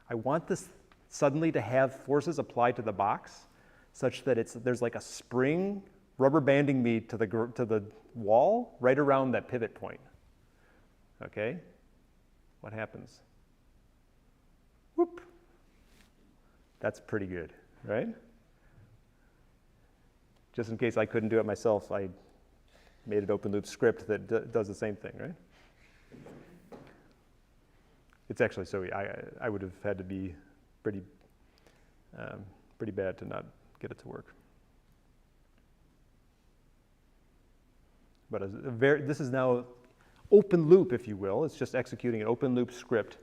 I want this suddenly to have forces applied to the box such that there's like a spring rubber banding me to the wall right around that pivot point. Okay? What happens? Whoop. That's pretty good, right? Just in case I couldn't do it myself, I made an open loop script that does the same thing, right? It's actually so I would have had to be pretty bad to not get it to work. But this is now open loop, if you will. It's just executing an open loop script,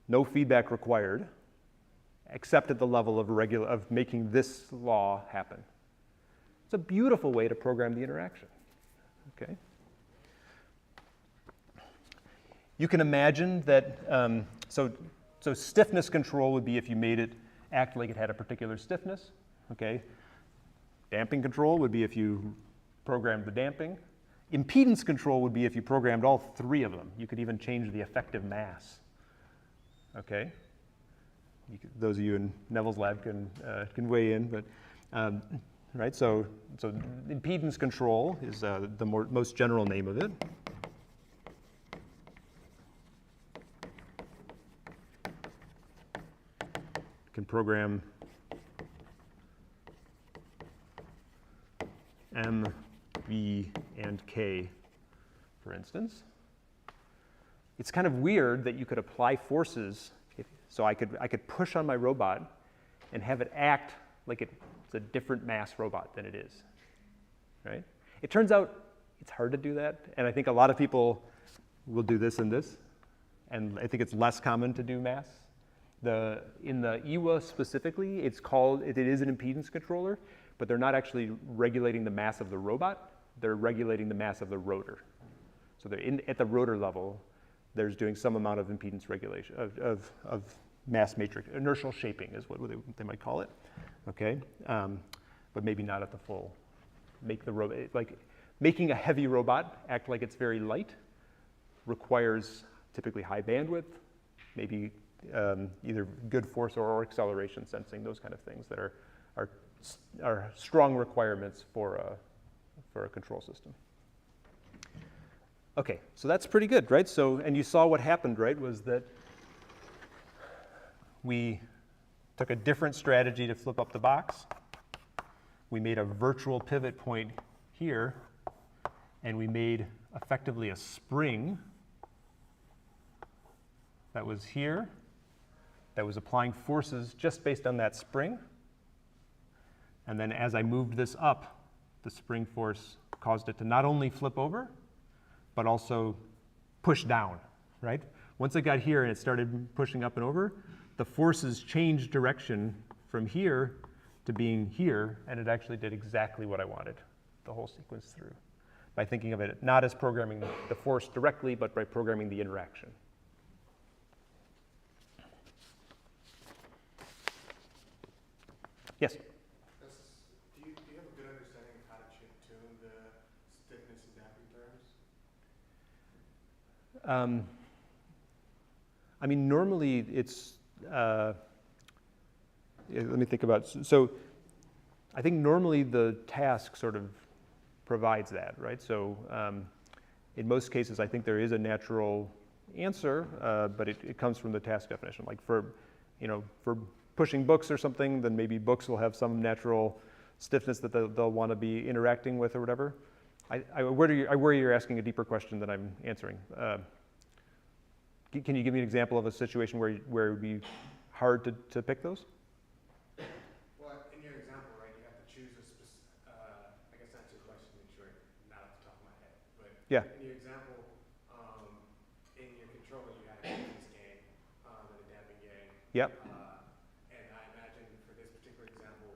no feedback required, except at the level of making this law happen. It's a beautiful way to program the interaction, okay? You can imagine that, so stiffness control would be if you made it act like it had a particular stiffness, okay? Damping control would be if you programmed the damping. Impedance control would be if you programmed all three of them. You could even change the effective mass, okay? Those of you in Neville's lab can weigh in, but right, so impedance control is the most general name of it. You can program M, V, and K, for instance. it's kind of weird that you could apply forces. So I could push on my robot and have it act like it's a different mass robot than it is, right? It turns out it's hard to do that, and I think a lot of people will do this and this, and I think it's less common to do mass. In the EWA specifically, it is an impedance controller, but they're not actually regulating the mass of the robot, they're regulating the mass of the rotor. So they're at the rotor level, there's doing some amount of impedance regulation, of mass matrix, inertial shaping is what they might call it, okay? But maybe not at the full, making a heavy robot act like it's very light requires typically high bandwidth, maybe either good force or acceleration sensing, those kind of things that are strong requirements for a control system. Okay, so that's pretty good, right? So, and you saw what happened, right, was that we took a different strategy to flip up the box. We made a virtual pivot point here, and we made effectively a spring that was here, that was applying forces just based on that spring. And then as I moved this up, the spring force caused it to not only flip over, but also push down, right? Once it got here and it started pushing up and over, the forces changed direction from here to being here, and it actually did exactly what I wanted the whole sequence through, by thinking of it not as programming the force directly, but by programming the interaction. Yes? Do you have a good understanding of how to tune the stiffness and damping terms? I mean, normally it's, let me think about, so I think normally the task sort of provides that, right? So in most cases, I think there is a natural answer, but it comes from the task definition. Like for pushing books or something, then maybe books will have some natural stiffness that they'll want to be interacting with or whatever. I worry you're asking a deeper question than I'm answering. Can you give me an example of a situation where it would be hard to pick those? Well, in your example, right, you have to choose a specific, I guess that's your question in short, not off the top of my head. But Yeah. in your example, in your controller, you had a impedance gain and a damping gain. Yep. And I imagine for this particular example,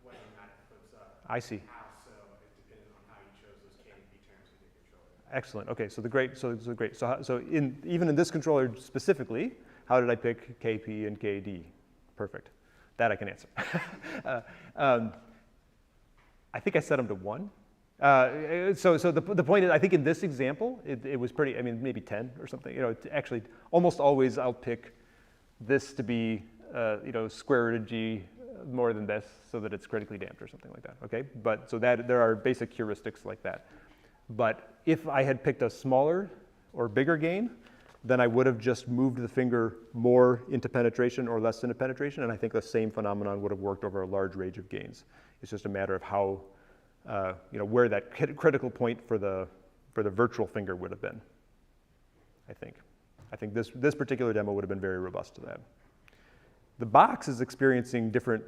whether or not it flips up, I see. how so is dependent on how you chose those K and B terms in your controller. Excellent. Okay, so even in this controller specifically, how did I pick KP and KD? Perfect. That I can answer. I think I set them to 1. So the point is, I think in this example, it was pretty, I mean, maybe 10 or something. Actually, almost always I'll pick this to be, square root of G more than this so that it's critically damped or something like that, okay? But so that there are basic heuristics like that. But if I had picked a smaller or bigger gain, then I would have just moved the finger more into penetration or less into penetration, and I think the same phenomenon would have worked over a large range of gains. It's just a matter of how, where that critical point for the virtual finger would have been, I think. I think this particular demo would have been very robust to that. The box is experiencing different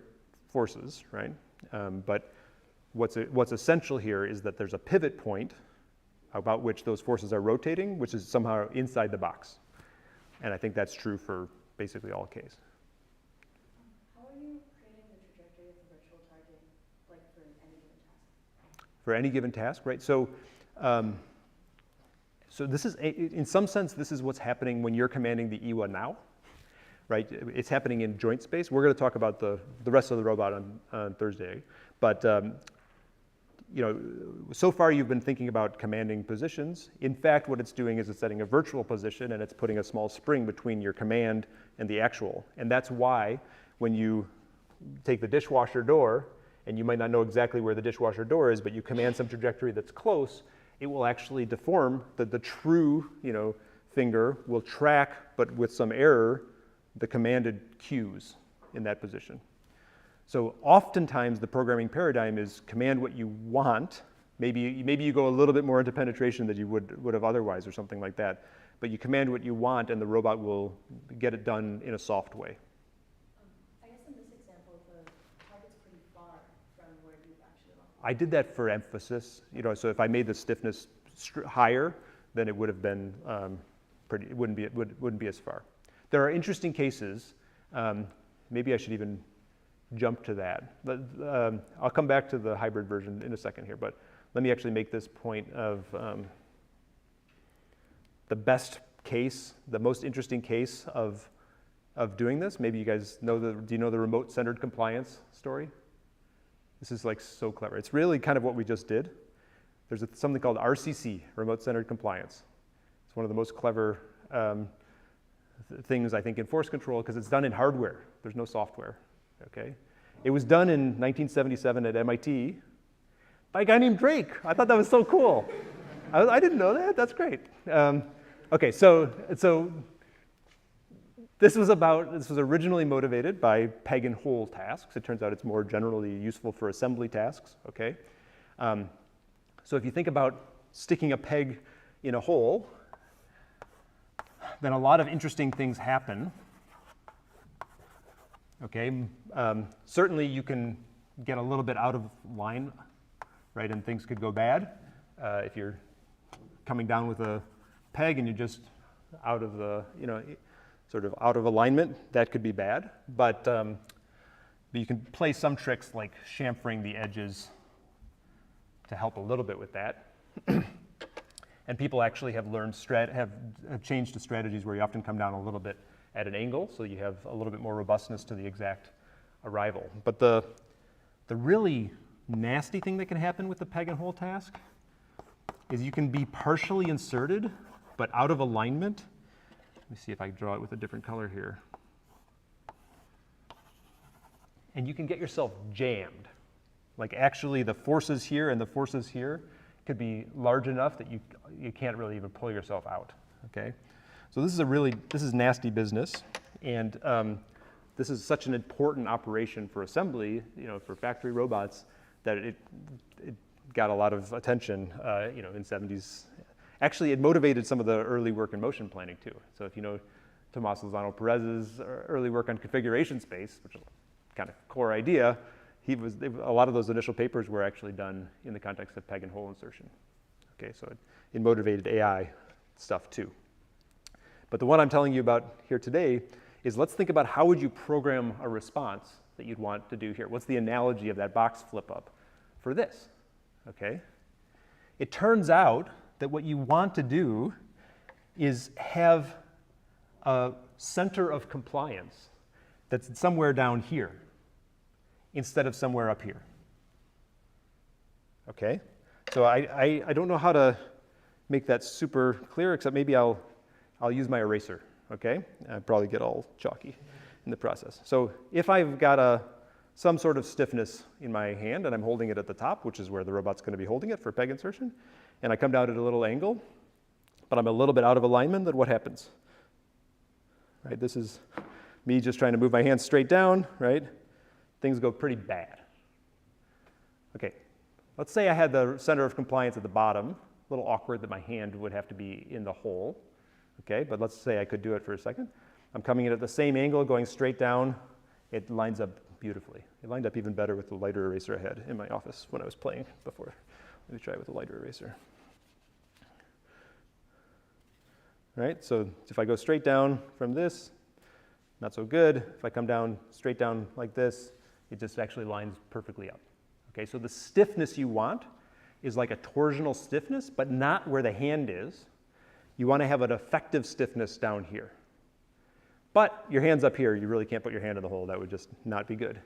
forces, right? But what's essential here is that there's a pivot point about which those forces are rotating, which is somehow inside the box. And I think that's true for basically all Ks. How are you creating the trajectory of the virtual target, like for any given task? For any given task, right? So, so this is, in some sense, this is what's happening when you're commanding the EWA now, right? It's happening in joint space. We're going to talk about the rest of the robot on Thursday, but so far you've been thinking about commanding positions. In fact, what it's doing is it's setting a virtual position and it's putting a small spring between your command and the actual. And that's why when you take the dishwasher door, and you might not know exactly where the dishwasher door is, but you command some trajectory that's close, it will actually deform. The true finger will track, but with some error, the commanded cues in that position. So oftentimes the programming paradigm is command what you want. Maybe you go a little bit more into penetration than you would have otherwise or something like that. but you command what you want and the robot will get it done in a soft way. I guess in this example, the target's pretty far from where you've actually lost. I did that for emphasis, so if I made the stiffness higher, then it would have been it wouldn't be as far. There are interesting cases. Maybe I should even jump to that. But, I'll come back to the hybrid version in a second here, but let me actually make this point of the best case, the most interesting case of doing this. Maybe you guys know do you know the remote-centered compliance story? This is like so clever. It's really kind of what we just did. There's something called RCC, remote-centered compliance. It's one of the most clever things, I think, in force control because it's done in hardware. There's no software, okay? It was done in 1977 at MIT by a guy named Drake. I thought that was so cool. I didn't know that. That's great. Okay, so this was originally motivated by peg and hole tasks. It turns out it's more generally useful for assembly tasks, okay? So if you think about sticking a peg in a hole, then a lot of interesting things happen. Okay, certainly you can get a little bit out of line, right, and things could go bad. If you're coming down with a peg and you're just out of the, sort of out of alignment, that could be bad. But you can play some tricks like chamfering the edges to help a little bit with that. And people actually have learned have changed to strategies where you often come down a little bit at an angle, so you have a little bit more robustness to the exact arrival. But the really nasty thing that can happen with the peg and hole task is you can be partially inserted, but out of alignment. Let me see if I draw it with a different color here. And you can get yourself jammed. Like actually the forces here and the forces here could be large enough that you can't really even pull yourself out, okay? So this is nasty business, and this is such an important operation for assembly, for factory robots, that it got a lot of attention, in 70s. Actually, it motivated some of the early work in motion planning too. So if you know Tomás Lozano Perez's early work on configuration space, which is kind of core idea, a lot of those initial papers were actually done in the context of peg and hole insertion. Okay, so it motivated AI stuff too. But the one I'm telling you about here today is let's think about how would you program a response that you'd want to do here. What's the analogy of that box flip up for this? Okay. It turns out that what you want to do is have a center of compliance that's somewhere down here instead of somewhere up here. Okay? So I don't know how to make that super clear, except maybe I'll use my eraser, okay? I'll probably get all chalky in the process. So if I've got some sort of stiffness in my hand and I'm holding it at the top, which is where the robot's going to be holding it for peg insertion, and I come down at a little angle, but I'm a little bit out of alignment, then what happens? Right, this is me just trying to move my hand straight down, right? Things go pretty bad. Okay, let's say I had the center of compliance at the bottom. A little awkward that my hand would have to be in the hole. Okay, but let's say I could do it for a second. I'm coming in at the same angle, going straight down. It lines up beautifully. It lined up even better with the lighter eraser I had in my office when I was playing before. Let me try it with a lighter eraser. All right, so if I go straight down from this, not so good. If I come down, straight down like this, it just actually lines perfectly up. Okay, so the stiffness you want is like a torsional stiffness, but not where the hand is. You want to have an effective stiffness down here. But your hand's up here. You really can't put your hand in the hole. That would just not be good.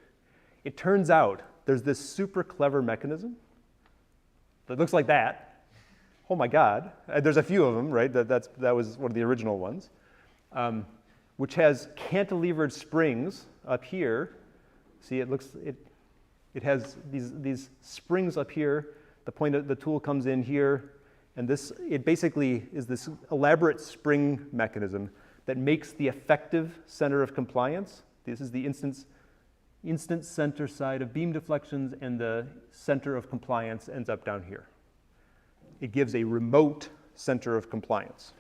It turns out there's this super clever mechanism that looks like that. Oh my God. There's a few of them, right? That was one of the original ones, which has cantilevered springs up here. See, it has these springs up here. The point of the tool comes in here, and it basically is this elaborate spring mechanism that makes the effective center of compliance. This is the instant center side of beam deflections, and the center of compliance ends up down here. It gives a remote center of compliance.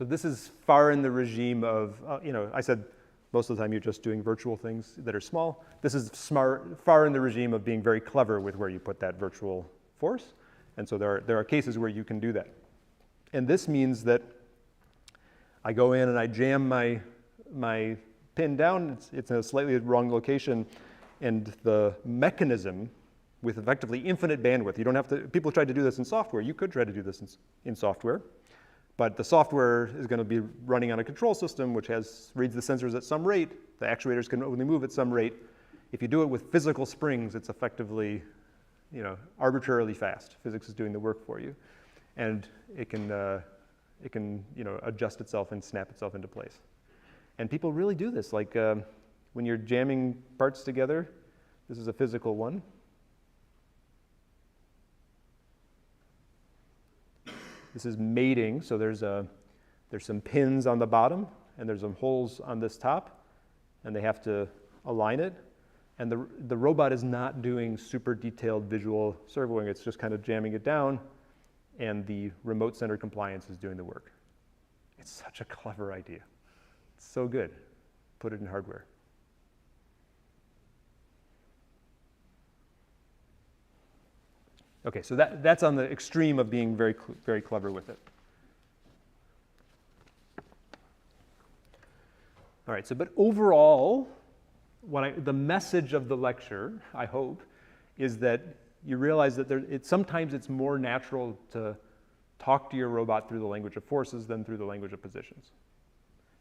So this is far in the regime of, I said most of the time you're just doing virtual things that are small. This is far in the regime of being very clever with where you put that virtual force. And so there are cases where you can do that. And this means that I go in and I jam my pin down. It's in a slightly wrong location. And the mechanism with effectively infinite bandwidth, you don't have to, people try to do this in software. You could try to do this in software. But the software is going to be running on a control system which reads the sensors at some rate. The actuators can only move at some rate. If you do it with physical springs, it's effectively, arbitrarily fast. Physics is doing the work for you, and it can adjust itself and snap itself into place. And people really do this. Like when you're jamming parts together, this is a physical one. This is mating, so there's some pins on the bottom, and there's some holes on this top, and they have to align it. And the robot is not doing super detailed visual servoing, it's just kind of jamming it down, and the remote center compliance is doing the work. It's such a clever idea. It's so good. Put it in hardware. Okay, so that's on the extreme of being very, very clever with it. All right, but overall, the message of the lecture, I hope, is that you realize that sometimes it's more natural to talk to your robot through the language of forces than through the language of positions.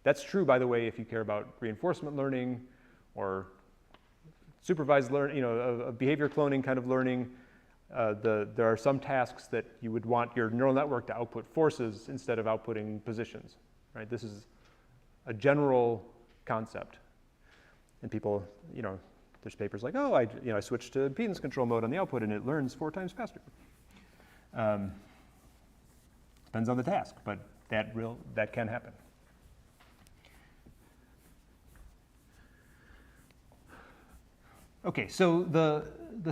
That's true, by the way, if you care about reinforcement learning or supervised learning, behavior cloning kind of learning. There are some tasks that you would want your neural network to output forces instead of outputting positions, right? This is a general concept. And people, there's papers like, oh, I switched to impedance control mode on the output and it learns 4 times faster. Depends on the task, but that can happen. Okay, so the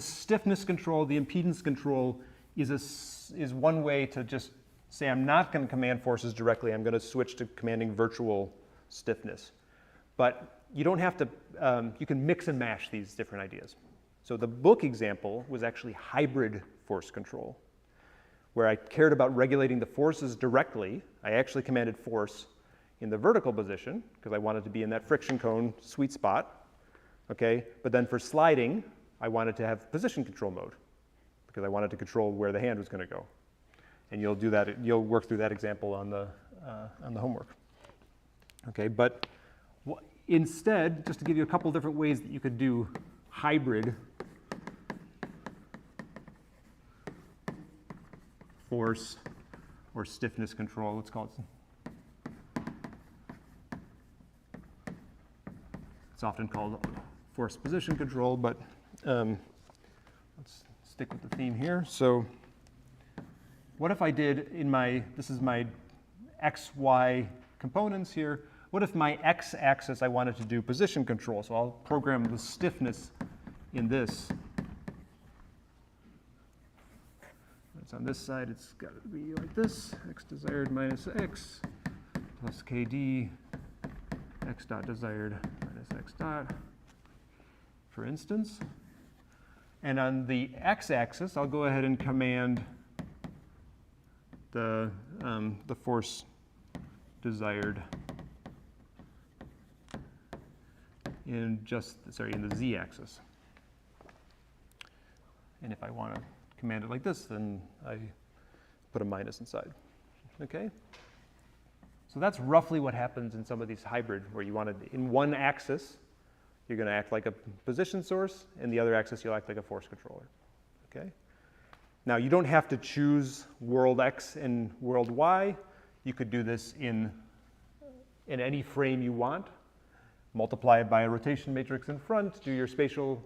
stiffness control, the impedance control is one way to just say I'm not going to command forces directly. I'm going to switch to commanding virtual stiffness. But you don't have to, you can mix and mash these different ideas. So the book example was actually hybrid force control, where I cared about regulating the forces directly. I actually commanded force in the vertical position because I wanted to be in that friction cone sweet spot. Okay, but then for sliding, I wanted to have position control mode because I wanted to control where the hand was going to go. And you'll do that. You'll work through that example on the homework. Okay, but instead, just to give you a couple different ways that you could do hybrid force or stiffness control, let's call it. It's often called force position control, but let's stick with the theme here. So what if I did this is my x, y components here. What if my x-axis I wanted to do position control? So I'll program the stiffness in this. It's on this side, it's got to be like this, x desired minus x plus kd, x dot desired minus x dot, for instance. And on the x-axis, I'll go ahead and command the force desired in the z-axis. And if I want to command it like this, then I put a minus inside. Okay? So that's roughly what happens in some of these hybrid, where you want to, in one axis, you're going to act like a position source, and the other axis you'll act like a force controller. Okay? Now you don't have to choose world X and world Y. You could do this in any frame you want. Multiply it by a rotation matrix in front, do your spatial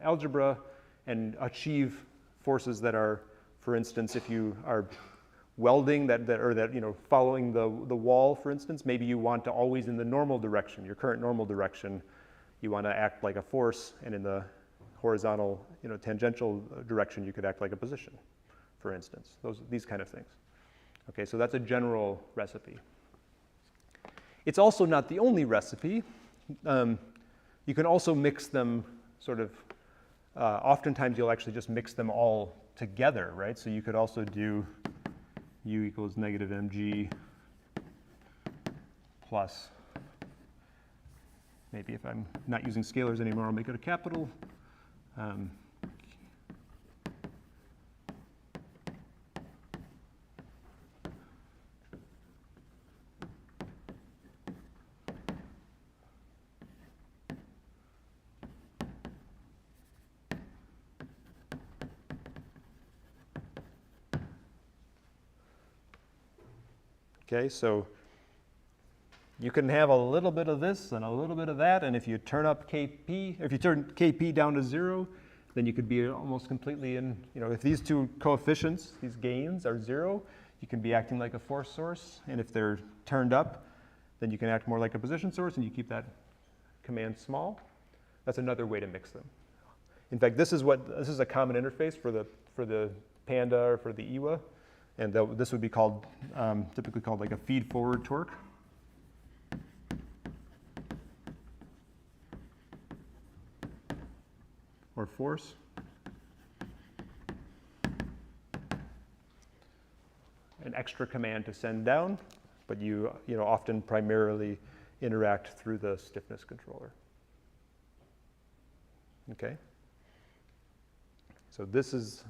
algebra, and achieve forces that are, for instance, if you are welding following the wall, for instance, maybe you want to always in the normal direction, your current normal direction, you want to act like a force, and in the horizontal, tangential direction, you could act like a position, for instance. These kind of things. Okay, so that's a general recipe. It's also not the only recipe. You can also mix them sort of, oftentimes you'll actually just mix them all together, right? So you could also do u equals negative mg plus, maybe if I'm not using scalars anymore, I'll make it a capital. Okay, so you can have a little bit of this and a little bit of that, and if you turn up Kp, if you turn Kp down to 0, then you could be almost completely in, if these two coefficients, these gains are 0, you can be acting like a force source, and if they're turned up, then you can act more like a position source, and you keep that command small. That's another way to mix them. In fact, this is a common interface for the Panda or for the Iwa. And this would be called, typically called like a feed-forward torque. Or force. An extra command to send down, but you often primarily interact through the stiffness controller. Okay? So this is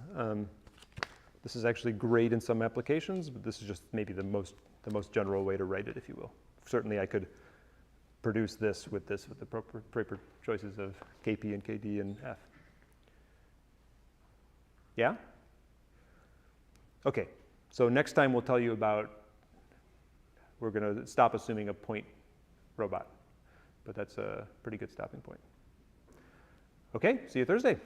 actually great in some applications, but this is just maybe the most general way to write it, if you will. Certainly I could produce this with the proper choices of Kp and Kd and F. Yeah? Okay, so next time we'll tell you about, we're going to stop assuming a point robot, but that's a pretty good stopping point. Okay, see you Thursday.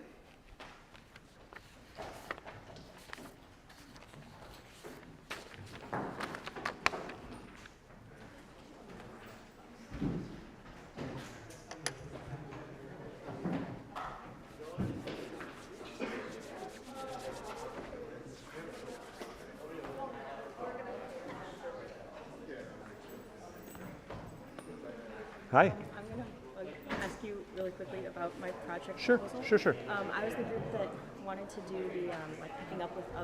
Hi. I'm going to ask you really quickly about my project Sure, proposal. sure, sure. I was the group that wanted to do the picking up with other